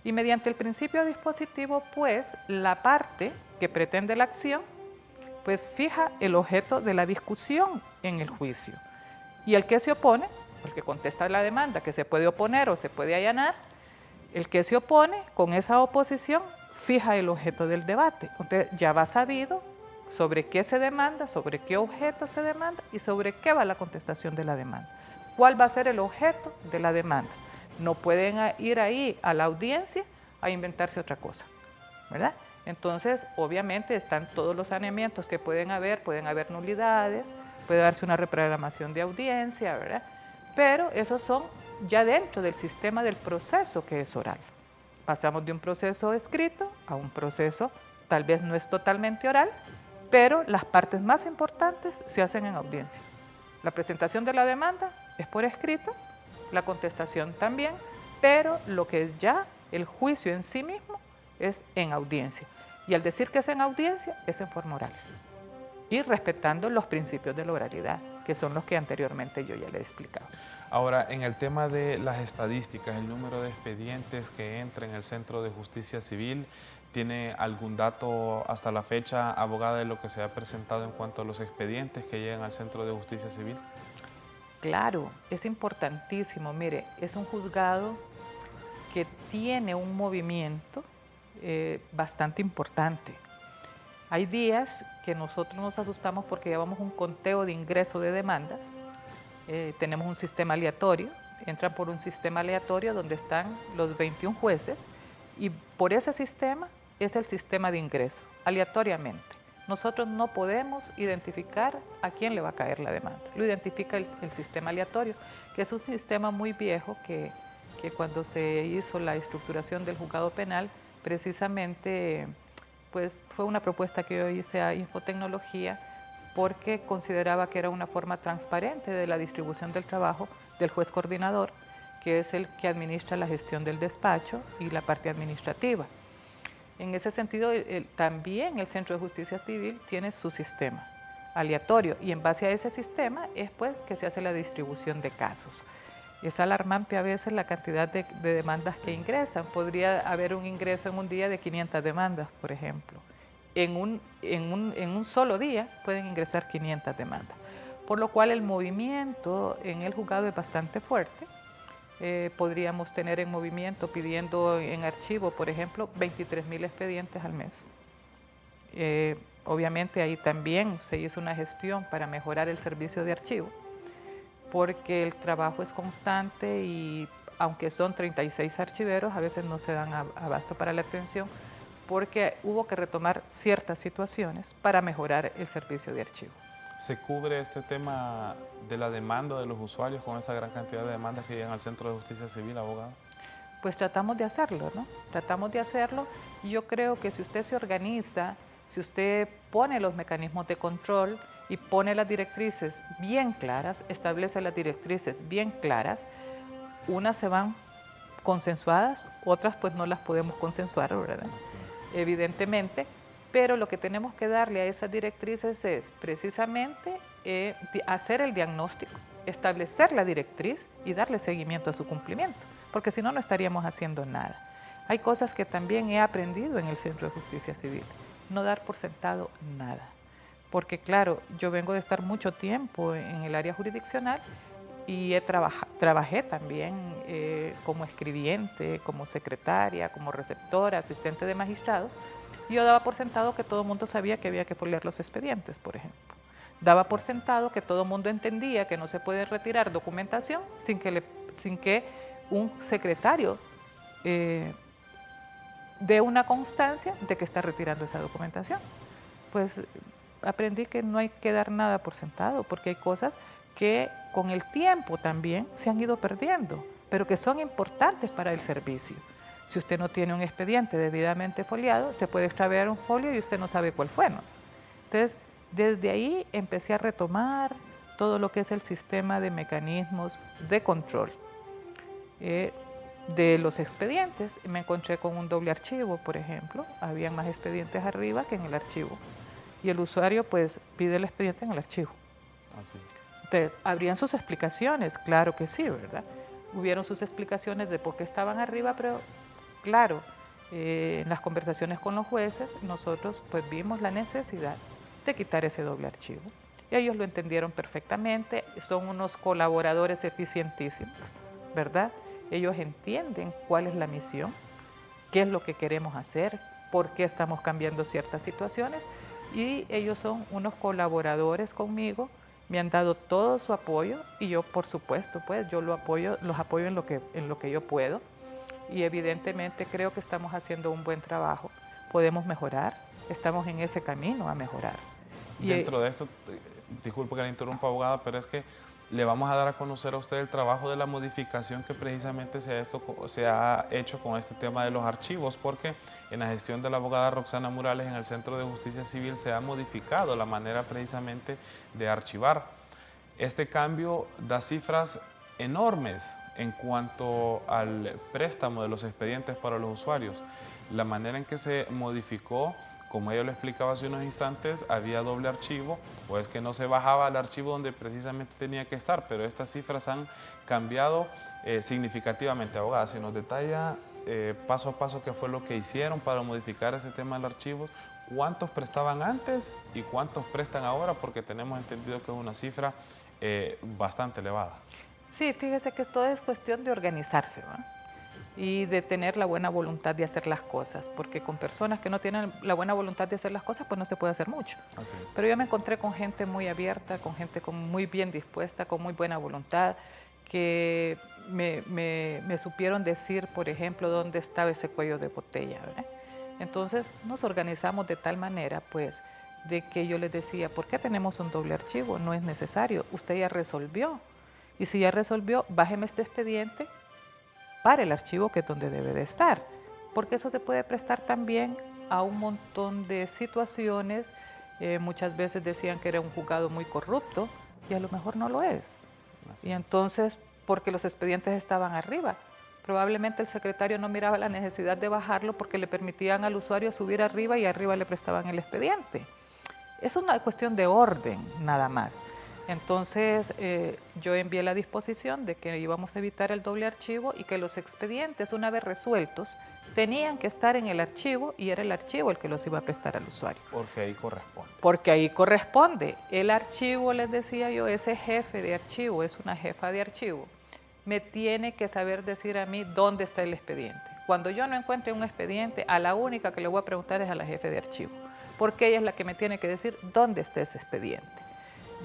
Y mediante el principio dispositivo, pues, la parte que pretende la acción, pues fija el objeto de la discusión en el juicio. Y el que se opone, el que contesta la demanda, que se puede oponer o se puede allanar, el que se opone con esa oposición fija el objeto del debate. Entonces ya va sabido sobre qué se demanda, sobre qué objeto se demanda y sobre qué va la contestación de la demanda. ¿Cuál va a ser el objeto de la demanda? No pueden ir ahí a la audiencia a inventarse otra cosa, ¿verdad? Entonces, obviamente, están todos los saneamientos que pueden haber nulidades, puede darse una reprogramación de audiencia, ¿verdad? Pero esos son ya dentro del sistema del proceso que es oral. Pasamos de un proceso escrito a un proceso, tal vez no es totalmente oral, pero las partes más importantes se hacen en audiencia. La presentación de la demanda es por escrito, la contestación también, pero lo que es ya el juicio en sí mismo es en audiencia. Y al decir que es en audiencia, es en forma oral. Y respetando los principios de la oralidad, que son los que anteriormente yo ya le he explicado. Ahora, en el tema de las estadísticas, el número de expedientes que entra en el Centro de Justicia Civil, ¿tiene algún dato hasta la fecha, abogada, de lo que se ha presentado en cuanto a los expedientes que llegan al Centro de Justicia Civil? Claro, es importantísimo. Mire, es un juzgado que tiene un movimiento bastante importante. Hay días que nosotros nos asustamos porque llevamos un conteo de ingreso de demandas. Tenemos un sistema aleatorio, entran por un sistema aleatorio donde están los 21 jueces y por ese sistema es el sistema de ingreso, aleatoriamente. Nosotros no podemos identificar a quién le va a caer la demanda. Lo identifica el sistema aleatorio, que es un sistema muy viejo que cuando se hizo la estructuración del juzgado penal, precisamente pues, fue una propuesta que yo hice a Infotecnología porque consideraba que era una forma transparente de la distribución del trabajo del juez coordinador, que es el que administra la gestión del despacho y la parte administrativa. En ese sentido, también el Centro de Justicia Civil tiene su sistema aleatorio y en base a ese sistema es pues que se hace la distribución de casos. Es alarmante a veces la cantidad de demandas que ingresan. Podría haber un ingreso en un día de 500 demandas, por ejemplo. En un solo día pueden ingresar 500 demandas, por lo cual el movimiento en el juzgado es bastante fuerte. Podríamos tener en movimiento pidiendo en archivo, por ejemplo, 23.000 expedientes al mes. Obviamente ahí también se hizo una gestión para mejorar el servicio de archivo, porque el trabajo es constante y aunque son 36 archiveros, a veces no se dan abasto para la atención, porque hubo que retomar ciertas situaciones para mejorar el servicio de archivo. ¿Se cubre este tema de la demanda de los usuarios con esa gran cantidad de demandas que llegan al Centro de Justicia Civil, abogado? Pues tratamos de hacerlo, ¿no? Tratamos de hacerlo. Yo creo que si usted se organiza, si usted pone los mecanismos de control y pone las directrices bien claras, establece las directrices bien claras, unas se van consensuadas, otras pues no las podemos consensuar, ¿verdad? Evidentemente, pero lo que tenemos que darle a esas directrices es precisamente hacer el diagnóstico, establecer la directriz y darle seguimiento a su cumplimiento, porque si no, no estaríamos haciendo nada. Hay cosas que también he aprendido en el Centro de Justicia Civil, no dar por sentado nada, porque claro, yo vengo de estar mucho tiempo en el área jurisdiccional y trabajé también como escribiente, como secretaria, como receptora, asistente de magistrados. Yo daba por sentado que todo el mundo sabía que había que foliar los expedientes, por ejemplo. Daba por sentado que todo el mundo entendía que no se puede retirar documentación sin que un secretario dé una constancia de que está retirando esa documentación. Pues aprendí que no hay que dar nada por sentado, porque hay cosas que con el tiempo también se han ido perdiendo, pero que son importantes para el servicio. Si usted no tiene un expediente debidamente foliado, se puede extraviar un folio y usted no sabe cuál fue, ¿no? Entonces, desde ahí empecé a retomar todo lo que es el sistema de mecanismos de control de los expedientes. Me encontré con un doble archivo, por ejemplo. Había más expedientes arriba que en el archivo. Y el usuario, pues, pide el expediente en el archivo. Así es. Entonces, ¿habrían sus explicaciones? Claro que sí, ¿verdad? Hubieron sus explicaciones de por qué estaban arriba, pero claro, en las conversaciones con los jueces, nosotros pues vimos la necesidad de quitar ese doble archivo. Y ellos lo entendieron perfectamente, son unos colaboradores eficientísimos, ¿verdad? Ellos entienden cuál es la misión, qué es lo que queremos hacer, por qué estamos cambiando ciertas situaciones, y ellos son unos colaboradores conmigo, me han dado todo su apoyo y yo, por supuesto, pues yo los apoyo en lo que yo puedo, y evidentemente creo que estamos haciendo un buen trabajo. Podemos mejorar, estamos en ese camino a mejorar. Dentro de esto, disculpe que la interrumpa, abogada, pero es que le vamos a dar a conocer a usted el trabajo de la modificación que precisamente se ha hecho con este tema de los archivos, porque en la gestión de la abogada Roxana Morales en el Centro de Justicia Civil se ha modificado la manera precisamente de archivar. Este cambio da cifras enormes en cuanto al préstamo de los expedientes para los usuarios. La manera en que se modificó, como ella lo explicaba hace unos instantes, había doble archivo, o es que no se bajaba al archivo donde precisamente tenía que estar, pero estas cifras han cambiado significativamente. Abogada, si nos detalla paso a paso qué fue lo que hicieron para modificar ese tema del archivo, cuántos prestaban antes y cuántos prestan ahora, porque tenemos entendido que es una cifra bastante elevada. Sí, fíjese que esto es cuestión de organizarse, ¿no? Y de tener la buena voluntad de hacer las cosas, porque con personas que no tienen la buena voluntad de hacer las cosas, pues no se puede hacer mucho. Así es. Pero yo me encontré con gente muy abierta, con gente muy bien dispuesta, con muy buena voluntad, que me supieron decir, por ejemplo, dónde estaba ese cuello de botella, ¿verdad? Entonces nos organizamos de tal manera, pues, de que yo les decía, ¿por qué tenemos un doble archivo? No es necesario, usted ya resolvió. Y si ya resolvió, bájeme este expediente para el archivo que es donde debe de estar, porque eso se puede prestar también a un montón de situaciones. Muchas veces decían que era un juzgado muy corrupto y a lo mejor no lo es. Y entonces, porque los expedientes estaban arriba, probablemente el secretario no miraba la necesidad de bajarlo porque le permitían al usuario subir arriba y arriba le prestaban el expediente. Es una cuestión de orden, nada más. Entonces, yo envié la disposición de que íbamos a evitar el doble archivo y que los expedientes, una vez resueltos, tenían que estar en el archivo y era el archivo el que los iba a prestar al usuario. Porque ahí corresponde. Porque ahí corresponde. El archivo, les decía yo, ese jefe de archivo, es una jefa de archivo, me tiene que saber decir a mí dónde está el expediente. Cuando yo no encuentre un expediente, a la única que le voy a preguntar es a la jefe de archivo, porque ella es la que me tiene que decir dónde está ese expediente.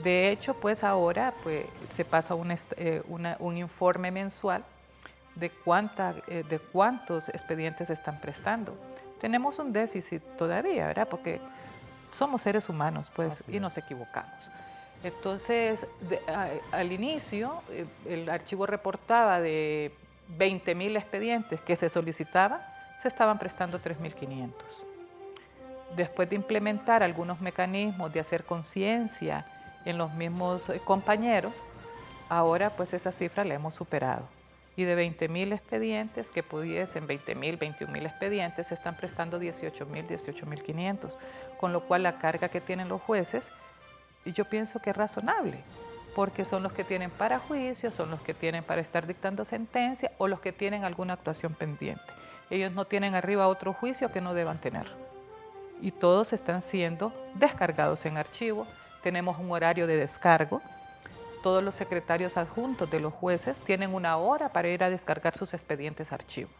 De hecho, pues ahora pues, se pasa un informe mensual de cuántos expedientes se están prestando. Tenemos un déficit todavía, ¿verdad? Porque somos seres humanos, pues, y nos equivocamos. Entonces, al inicio, el archivo reportaba de 20.000 expedientes que se solicitaban, se estaban prestando 3.500. Después de implementar algunos mecanismos de hacer conciencia en los mismos compañeros, ahora pues esa cifra la hemos superado. y de 20.000 expedientes que pudiesen, 20.000, 21.000 expedientes, se están prestando 18.000, 18.500, con lo cual la carga que tienen los jueces, yo pienso que es razonable, porque son los que tienen para juicio, son los que tienen para estar dictando sentencia o los que tienen alguna actuación pendiente. Ellos no tienen arriba otro juicio que no deban tener. Y todos están siendo descargados en archivo. Tenemos un horario de descargo. Todos los secretarios adjuntos de los jueces tienen una hora para ir a descargar sus expedientes a archivo.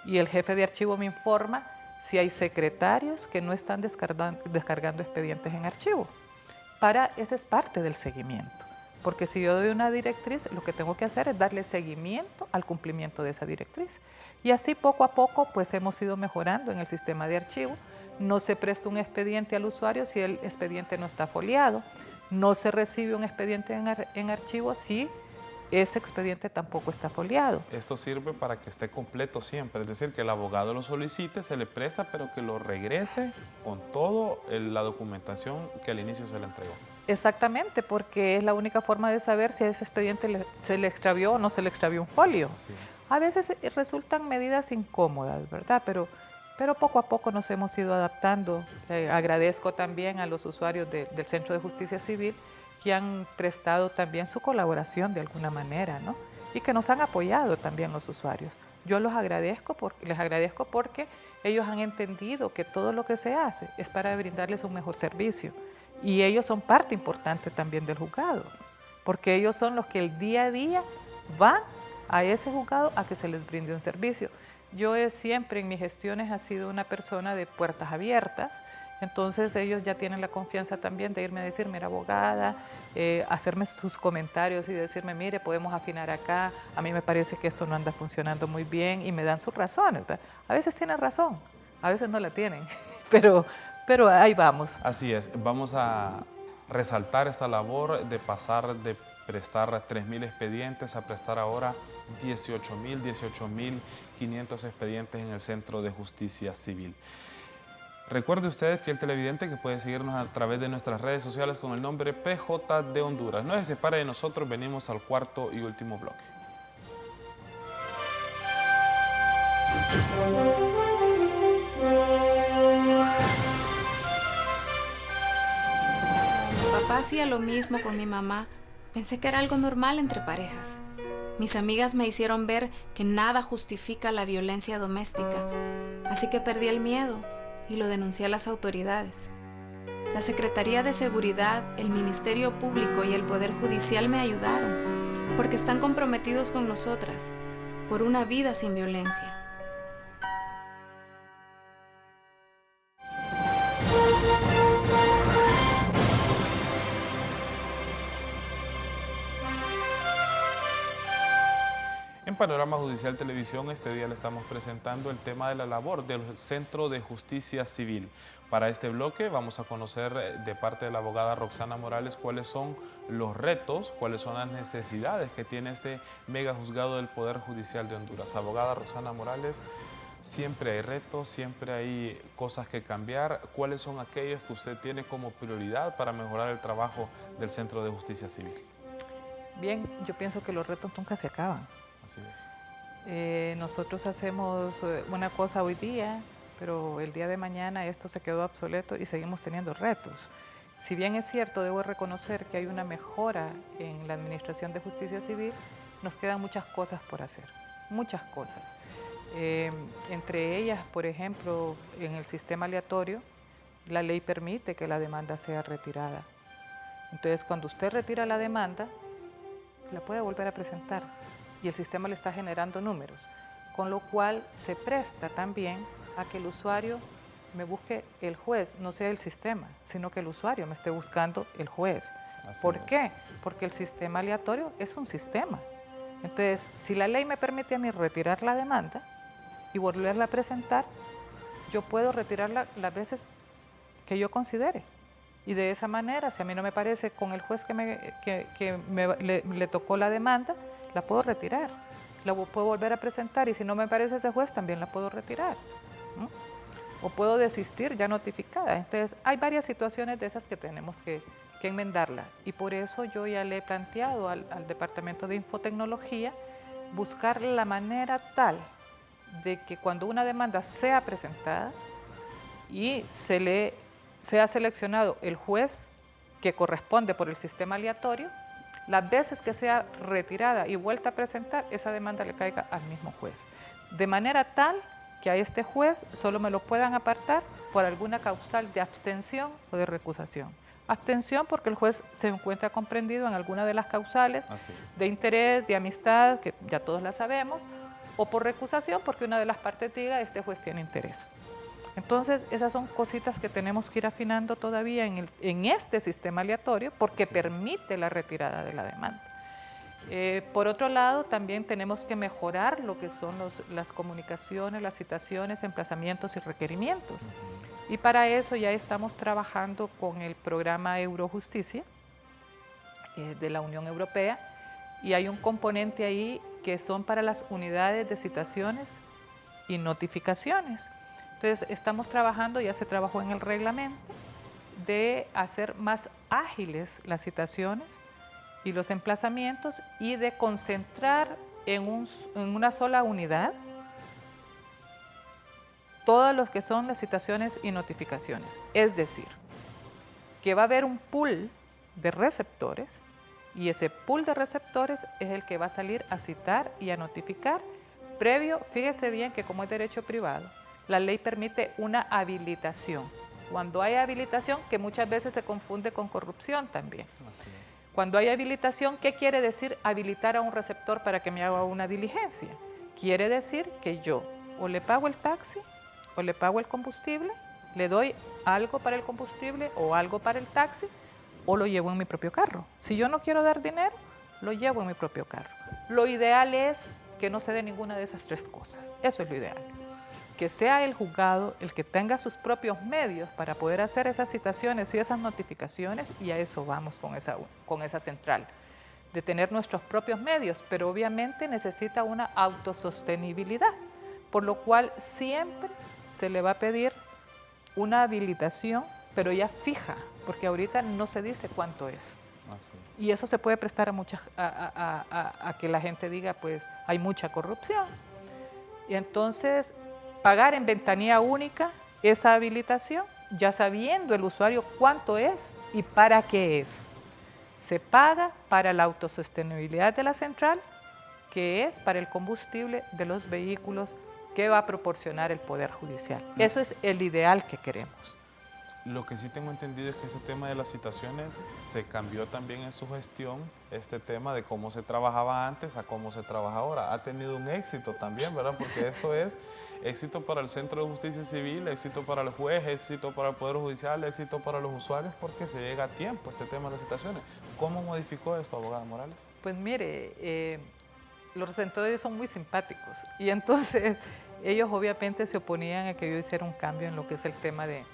Y el jefe de archivo me informa si hay secretarios que no están descargando expedientes en archivo. Ese es parte del seguimiento. Porque si yo doy una directriz, lo que tengo que hacer es darle seguimiento al cumplimiento de esa directriz. Y así poco a poco pues hemos ido mejorando en el sistema de archivo. No se presta un expediente al usuario si el expediente no está foliado. No se recibe un expediente en archivo si ese expediente tampoco está foliado. Esto sirve para que esté completo siempre, es decir, que el abogado lo solicite, se le presta, pero que lo regrese con toda la documentación que al inicio se le entregó. Exactamente, porque es la única forma de saber si a ese expediente se le extravió o no se le extravió un folio. Así es. A veces resultan medidas incómodas, ¿verdad? Pero poco a poco nos hemos ido adaptando. Agradezco también a los usuarios del Centro de Justicia Civil que han prestado también su colaboración de alguna manera, ¿no? Y que nos han apoyado también los usuarios. Yo les agradezco porque ellos han entendido que todo lo que se hace es para brindarles un mejor servicio. Y ellos son parte importante también del juzgado, porque ellos son los que el día a día van a ese juzgado a que se les brinde un servicio. Yo siempre en mis gestiones he sido una persona de puertas abiertas, entonces ellos ya tienen la confianza también de irme a decir, mira abogada, hacerme sus comentarios y decirme, mire, podemos afinar acá, a mí me parece que esto no anda funcionando muy bien y me dan sus razones, ¿verdad? A veces tienen razón, a veces no la tienen, pero ahí vamos. Así es, vamos a resaltar esta labor de pasar de prestar 3.000 expedientes a prestar ahora 18.500 expedientes en el Centro de Justicia Civil. Recuerde usted, fiel televidente, que puede seguirnos a través de nuestras redes sociales con el nombre PJ de Honduras. No se separe de nosotros, venimos al cuarto y último bloque. Mi papá hacía lo mismo con mi mamá. Pensé que era algo normal entre parejas. Mis amigas me hicieron ver que nada justifica la violencia doméstica, así que perdí el miedo y lo denuncié a las autoridades. La Secretaría de Seguridad, el Ministerio Público y el Poder Judicial me ayudaron, porque están comprometidos con nosotras por una vida sin violencia. En Panorama Judicial Televisión este día le estamos presentando el tema de la labor del Centro de Justicia Civil. Para este bloque vamos a conocer de parte de la abogada Roxana Morales cuáles son los retos, cuáles son las necesidades que tiene este mega juzgado del Poder Judicial de Honduras. Abogada Roxana Morales, siempre hay retos, siempre hay cosas que cambiar. ¿Cuáles son aquellos que usted tiene como prioridad para mejorar el trabajo del Centro de Justicia Civil? Bien, yo pienso que los retos nunca se acaban. Así es. Nosotros hacemos una cosa hoy día, pero el día de mañana esto se quedó obsoleto y seguimos teniendo retos. Si bien es cierto, debo reconocer que hay una mejora en la Administración de Justicia Civil, nos quedan muchas cosas por hacer, muchas cosas. Entre ellas, por ejemplo, en el sistema aleatorio, la ley permite que la demanda sea retirada. Entonces, cuando usted retira la demanda, la puede volver a presentar y el sistema le está generando números, con lo cual se presta también a que el usuario me busque el juez, no sea el sistema, sino que el usuario me esté buscando el juez. ¿Por qué? Porque el sistema aleatorio es un sistema. Entonces, si la ley me permite a mí retirar la demanda y volverla a presentar, yo puedo retirarla las veces que yo considere. Y de esa manera, si a mí no me parece con el juez que le tocó la demanda, la puedo retirar, la puedo volver a presentar y si no me parece ese juez también la puedo retirar. O puedo desistir ya notificada. Entonces hay varias situaciones de esas que tenemos que enmendarla y por eso yo ya le he planteado al Departamento de Infotecnología buscar la manera tal de que cuando una demanda sea presentada y sea seleccionado el juez que corresponde por el sistema aleatorio, las veces que sea retirada y vuelta a presentar, esa demanda le caiga al mismo juez. De manera tal que a este juez solo me lo puedan apartar por alguna causal de abstención o de recusación. Abstención porque el juez se encuentra comprendido en alguna de las causales de interés, de amistad, que ya todos la sabemos, o por recusación porque una de las partes diga este juez tiene interés. Entonces, esas son cositas que tenemos que ir afinando todavía en este sistema aleatorio porque permite la retirada de la demanda. Por otro lado, también tenemos que mejorar lo que son las comunicaciones, las citaciones, emplazamientos y requerimientos. Y para eso ya estamos trabajando con el programa Eurojusticia de la Unión Europea y hay un componente ahí que son para las unidades de citaciones y notificaciones. Entonces, estamos trabajando, ya se trabajó en el reglamento, de hacer más ágiles las citaciones y los emplazamientos y de concentrar en una sola unidad todos los que son las citaciones y notificaciones. Es decir, que va a haber un pool de receptores y ese pool de receptores es el que va a salir a citar y a notificar previo, fíjese bien que como es derecho privado, la ley permite una habilitación. Cuando hay habilitación, que muchas veces se confunde con corrupción también. Cuando hay habilitación, ¿qué quiere decir habilitar a un receptor para que me haga una diligencia? Quiere decir que yo o le pago el taxi o le pago el combustible, le doy algo para el combustible o algo para el taxi o lo llevo en mi propio carro. Si yo no quiero dar dinero, lo llevo en mi propio carro. Lo ideal es que no se dé ninguna de esas tres cosas. Eso es lo ideal. Que sea el juzgado el que tenga sus propios medios para poder hacer esas citaciones y esas notificaciones, y a eso vamos con esa central, de tener nuestros propios medios, pero obviamente necesita una autosostenibilidad, por lo cual siempre se le va a pedir una habilitación, pero ya fija, porque ahorita no se dice cuánto es. Y eso se puede prestar a que la gente diga, pues hay mucha corrupción. Y entonces pagar en ventanilla única esa habilitación, ya sabiendo el usuario cuánto es y para qué es. Se paga para la autosostenibilidad de la central, que es para el combustible de los vehículos que va a proporcionar el Poder Judicial. Eso es el ideal que queremos. Lo que sí tengo entendido es que ese tema de las citaciones se cambió también en su gestión, este tema de cómo se trabajaba antes a cómo se trabaja ahora. Ha tenido un éxito también, ¿verdad? Porque esto es éxito para el Centro de Justicia Civil, éxito para el juez, éxito para el Poder Judicial, éxito para los usuarios, porque se llega a tiempo este tema de las citaciones. ¿Cómo modificó esto, abogada Morales? Pues mire, los receptores son muy simpáticos y entonces ellos obviamente se oponían a que yo hiciera un cambio en lo que es el tema de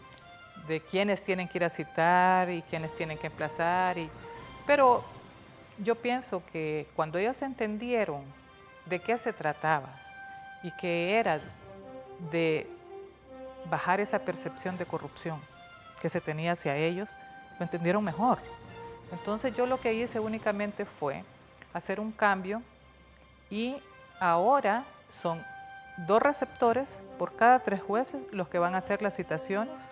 quiénes tienen que ir a citar y quiénes tienen que emplazar. Pero yo pienso que cuando ellos entendieron de qué se trataba y que era de bajar esa percepción de corrupción que se tenía hacia ellos, lo entendieron mejor. Entonces yo lo que hice únicamente fue hacer un cambio y ahora son 2 receptores por cada 3 jueces los que van a hacer las citaciones,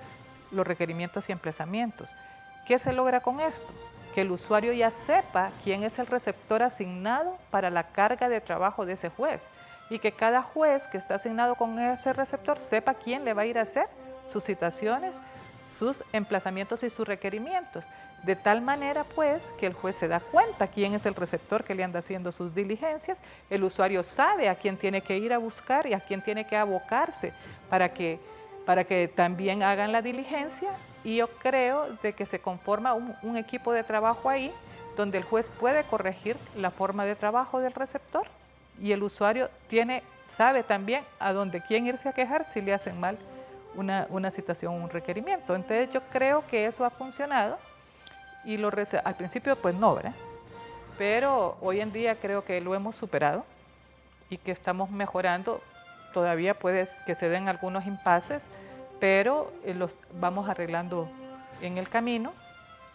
los requerimientos y emplazamientos. ¿Qué se logra con esto? Que el usuario ya sepa quién es el receptor asignado para la carga de trabajo de ese juez y que cada juez que está asignado con ese receptor sepa quién le va a ir a hacer sus citaciones, sus emplazamientos y sus requerimientos. De tal manera, pues, que el juez se da cuenta quién es el receptor que le anda haciendo sus diligencias, el usuario sabe a quién tiene que ir a buscar y a quién tiene que abocarse para que también hagan la diligencia, y yo creo de que se conforma un equipo de trabajo ahí donde el juez puede corregir la forma de trabajo del receptor y el usuario sabe también a dónde quién irse a quejar si le hacen mal una citación o un requerimiento. Entonces yo creo que eso ha funcionado y al principio pues no, ¿verdad? Pero hoy en día creo que lo hemos superado y que estamos mejorando. Todavía puede que se den algunos impases, pero los vamos arreglando en el camino.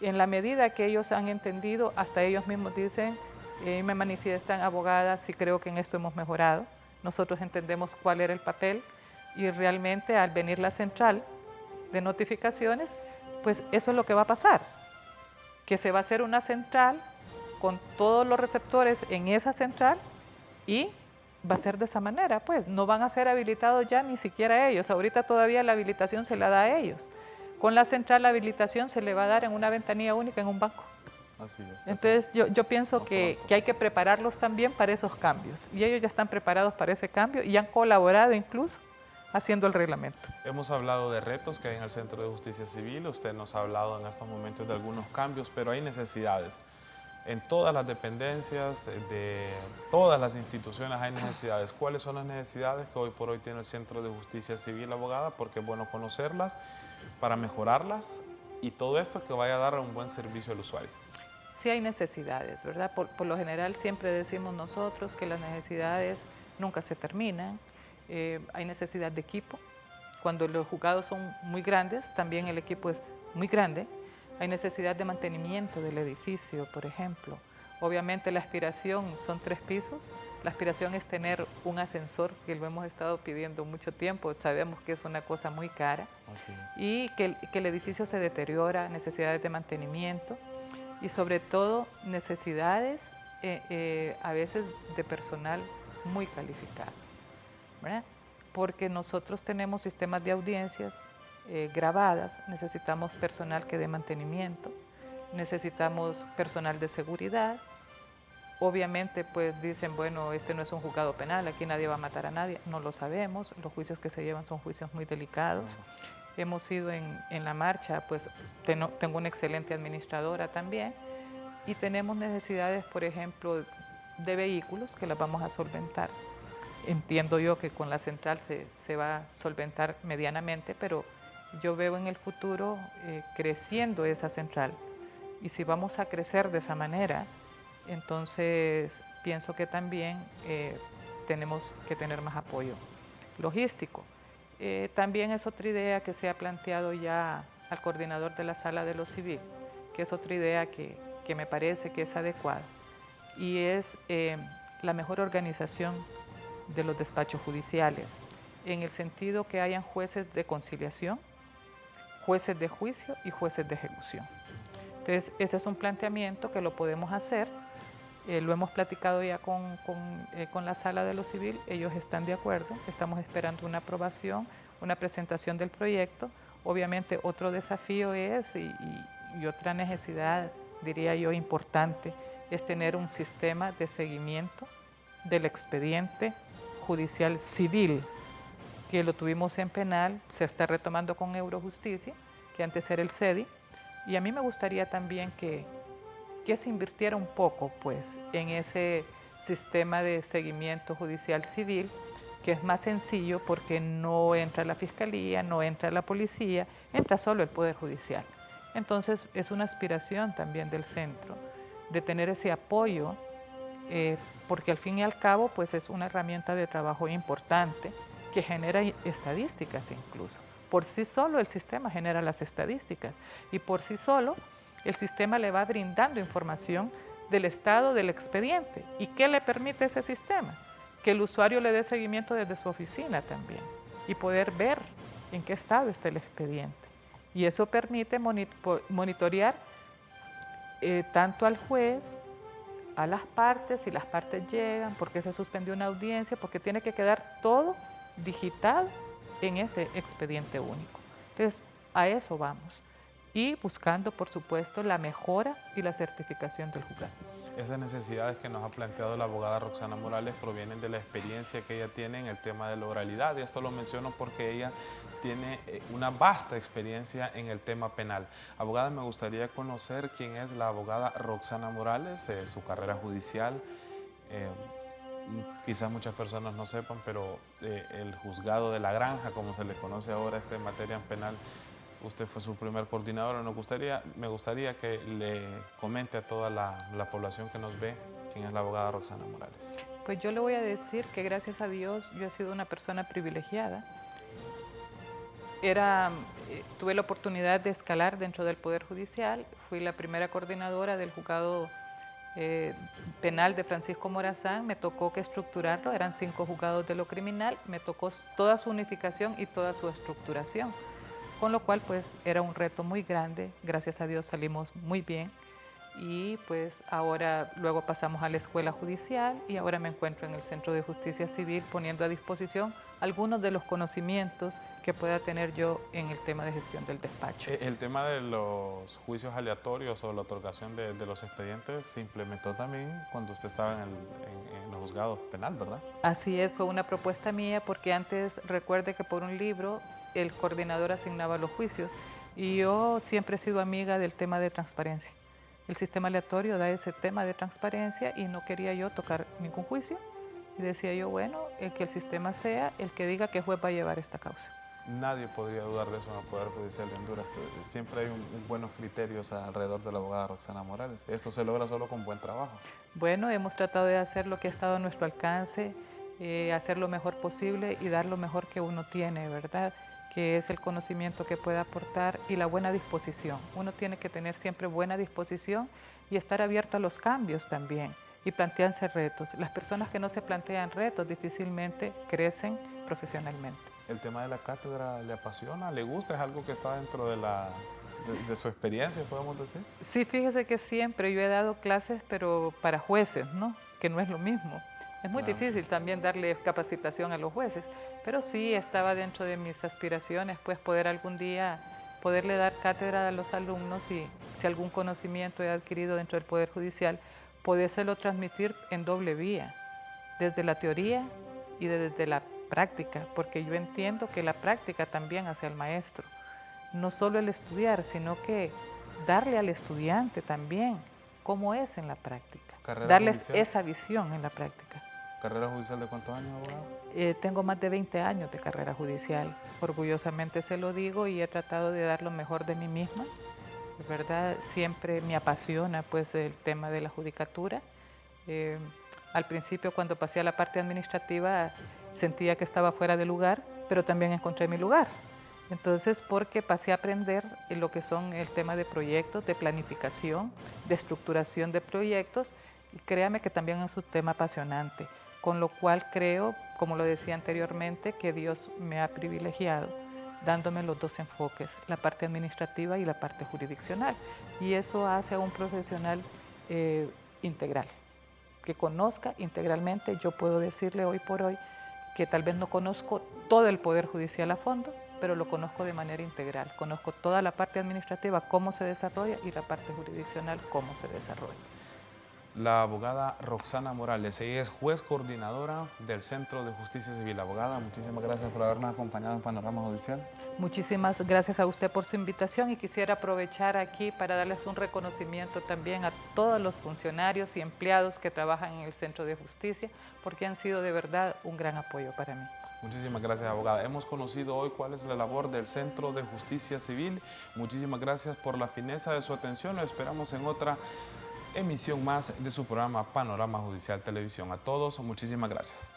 En la medida que ellos han entendido, hasta ellos mismos dicen, Y me manifiestan, abogada, sí creo que en esto hemos mejorado. Nosotros entendemos cuál era el papel y realmente al venir la central de notificaciones, pues eso es lo que va a pasar, que se va a hacer una central con todos los receptores en esa central y va a ser de esa manera, pues no van a ser habilitados ya ni siquiera ellos. Ahorita todavía la habilitación se la da a ellos. Con la central la habilitación se le va a dar en una ventanilla única en un banco. Así es. Entonces yo pienso que hay que prepararlos también para esos cambios y ellos ya están preparados para ese cambio y han colaborado incluso haciendo el reglamento. Hemos hablado de retos que hay en el Centro de Justicia Civil, usted nos ha hablado en estos momentos de algunos cambios, pero hay necesidades. En todas las dependencias, de todas las instituciones hay necesidades. ¿Cuáles son las necesidades que hoy por hoy tiene el Centro de Justicia Civil, abogada? Porque es bueno conocerlas para mejorarlas y todo esto que vaya a dar un buen servicio al usuario. Sí hay necesidades, ¿verdad? Por lo general siempre decimos nosotros que las necesidades nunca se terminan. Hay necesidad de equipo. Cuando los juzgados son muy grandes, también el equipo es muy grande. Hay necesidad de mantenimiento del edificio, por ejemplo. Obviamente la aspiración son 3 pisos. La aspiración es tener un ascensor, que lo hemos estado pidiendo mucho tiempo. Sabemos que es una cosa muy cara. Así es. Y que el edificio se deteriora, necesidades de mantenimiento y sobre todo necesidades a veces de personal muy calificado, ¿verdad? Porque nosotros tenemos sistemas de audiencias grabadas, necesitamos personal que dé mantenimiento, necesitamos personal de seguridad. Obviamente pues dicen, bueno, este no es un juzgado penal, aquí nadie va a matar a nadie, no lo sabemos, los juicios que se llevan son juicios muy delicados. Hemos ido en la marcha, pues tengo una excelente administradora también y tenemos necesidades, por ejemplo, de vehículos que las vamos a solventar. Entiendo yo que con la central se va a solventar medianamente, pero yo veo en el futuro creciendo esa central y si vamos a crecer de esa manera, entonces pienso que también tenemos que tener más apoyo logístico. También es otra idea que se ha planteado ya al coordinador de la Sala de lo Civil, que es otra idea que me parece que es adecuada, y es la mejor organización de los despachos judiciales, en el sentido que hayan jueces de conciliación, jueces de juicio y jueces de ejecución. Entonces, ese es un planteamiento que lo podemos hacer, lo hemos platicado ya con la Sala de lo Civil, ellos están de acuerdo, estamos esperando una aprobación, una presentación del proyecto. Obviamente otro desafío es, y otra necesidad, diría yo, importante, es tener un sistema de seguimiento del expediente judicial civil, que lo tuvimos en penal, se está retomando con Eurojusticia, que antes era el CEDI, y a mí me gustaría también que se invirtiera un poco pues, en ese sistema de seguimiento judicial civil, que es más sencillo porque no entra la Fiscalía, no entra la Policía, entra solo el Poder Judicial. Entonces es una aspiración también del centro de tener ese apoyo, porque al fin y al cabo pues, es una herramienta de trabajo importante que genera estadísticas incluso. Por sí solo el sistema genera las estadísticas y por sí solo el sistema le va brindando información del estado del expediente. ¿Y qué le permite ese sistema? Que el usuario le dé seguimiento desde su oficina también y poder ver en qué estado está el expediente. Y eso permite monitorear tanto al juez, a las partes, si las partes llegan, por qué se suspendió una audiencia, porque tiene que quedar todo digitado en ese expediente único. Entonces, a eso vamos. Y buscando, por supuesto, la mejora y la certificación del juzgado. Esas necesidades que nos ha planteado la abogada Roxana Morales provienen de la experiencia que ella tiene en el tema de la oralidad, y esto lo menciono porque ella tiene una vasta experiencia en el tema penal. Abogada, me gustaría conocer quién es la abogada Roxana Morales, su carrera judicial. Quizás muchas personas no sepan, pero el juzgado de La Granja, como se le conoce ahora en materia penal, usted fue su primer coordinador. Me gustaría que le comente a toda la población que nos ve quién es la abogada Roxana Morales. Pues yo le voy a decir que gracias a Dios yo he sido una persona privilegiada. Tuve la oportunidad de escalar dentro del Poder Judicial, fui la primera coordinadora del juzgado penal de Francisco Morazán, me tocó que estructurarlo, eran 5 juzgados de lo criminal, me tocó toda su unificación y toda su estructuración, con lo cual pues era un reto muy grande, gracias a Dios salimos muy bien y pues ahora luego pasamos a la escuela judicial y ahora me encuentro en el Centro de Justicia Civil poniendo a disposición algunos de los conocimientos que pueda tener yo en el tema de gestión del despacho. El tema de los juicios aleatorios o la otorgación de los expedientes se implementó también cuando usted estaba en los juzgados penal, ¿verdad? Así es, fue una propuesta mía porque antes recuerde que por un libro el coordinador asignaba los juicios y yo siempre he sido amiga del tema de transparencia. El sistema aleatorio da ese tema de transparencia y no quería yo tocar ningún juicio. Y decía yo, bueno, que el sistema sea el que diga qué juez va a llevar esta causa. Nadie podría dudar de eso en el Poder Judicial de Honduras. Siempre hay buenos criterios alrededor de la abogada Roxana Morales. Esto se logra solo con buen trabajo. Bueno, hemos tratado de hacer lo que ha estado a nuestro alcance, hacer lo mejor posible y dar lo mejor que uno tiene, ¿verdad? Que es el conocimiento que puede aportar y la buena disposición. Uno tiene que tener siempre buena disposición y estar abierto a los cambios también y plantearse retos. Las personas que no se plantean retos difícilmente crecen profesionalmente. ¿El tema de la cátedra le apasiona? ¿Le gusta? ¿Es algo que está dentro de su experiencia, podemos decir? Sí, fíjese que siempre yo he dado clases, pero para jueces, ¿no? Que no es lo mismo. Es muy difícil también darle capacitación a los jueces, pero sí estaba dentro de mis aspiraciones, pues poder algún día poderle dar cátedra a los alumnos y si algún conocimiento he adquirido dentro del Poder Judicial, podérselo transmitir en doble vía, desde la teoría y desde la práctica, porque yo entiendo que la práctica también hace al maestro. No solo el estudiar, sino que darle al estudiante también cómo es en la práctica, darles esa visión en la práctica. ¿Carrera judicial de cuántos años, abogado? Tengo más de 20 años de carrera judicial, orgullosamente se lo digo y he tratado de dar lo mejor de mí misma. De verdad, siempre me apasiona pues el tema de la judicatura. Al principio, cuando pasé a la parte administrativa, sentía que estaba fuera de lugar, pero también encontré mi lugar. Entonces, porque pasé a aprender lo que son el tema de proyectos, de planificación, de estructuración de proyectos, y créame que también es un tema apasionante, con lo cual creo, como lo decía anteriormente, que Dios me ha privilegiado, dándome los dos enfoques, la parte administrativa y la parte jurisdiccional. Y eso hace a un profesional integral, que conozca integralmente. Yo puedo decirle hoy por hoy que tal vez no conozco todo el Poder Judicial a fondo, pero lo conozco de manera integral. Conozco toda la parte administrativa, cómo se desarrolla, y la parte jurisdiccional, cómo se desarrolla. La abogada Roxana Morales, ella es juez coordinadora del Centro de Justicia Civil. Abogada, muchísimas gracias por habernos acompañado en Panorama Judicial. Muchísimas gracias a usted por su invitación y quisiera aprovechar aquí para darles un reconocimiento también a todos los funcionarios y empleados que trabajan en el Centro de Justicia, porque han sido de verdad un gran apoyo para mí. Muchísimas gracias, abogada. Hemos conocido hoy cuál es la labor del Centro de Justicia Civil. Muchísimas gracias por la fineza de su atención. Lo esperamos en otra emisión más de su programa Panorama Judicial Televisión. A todos, muchísimas gracias.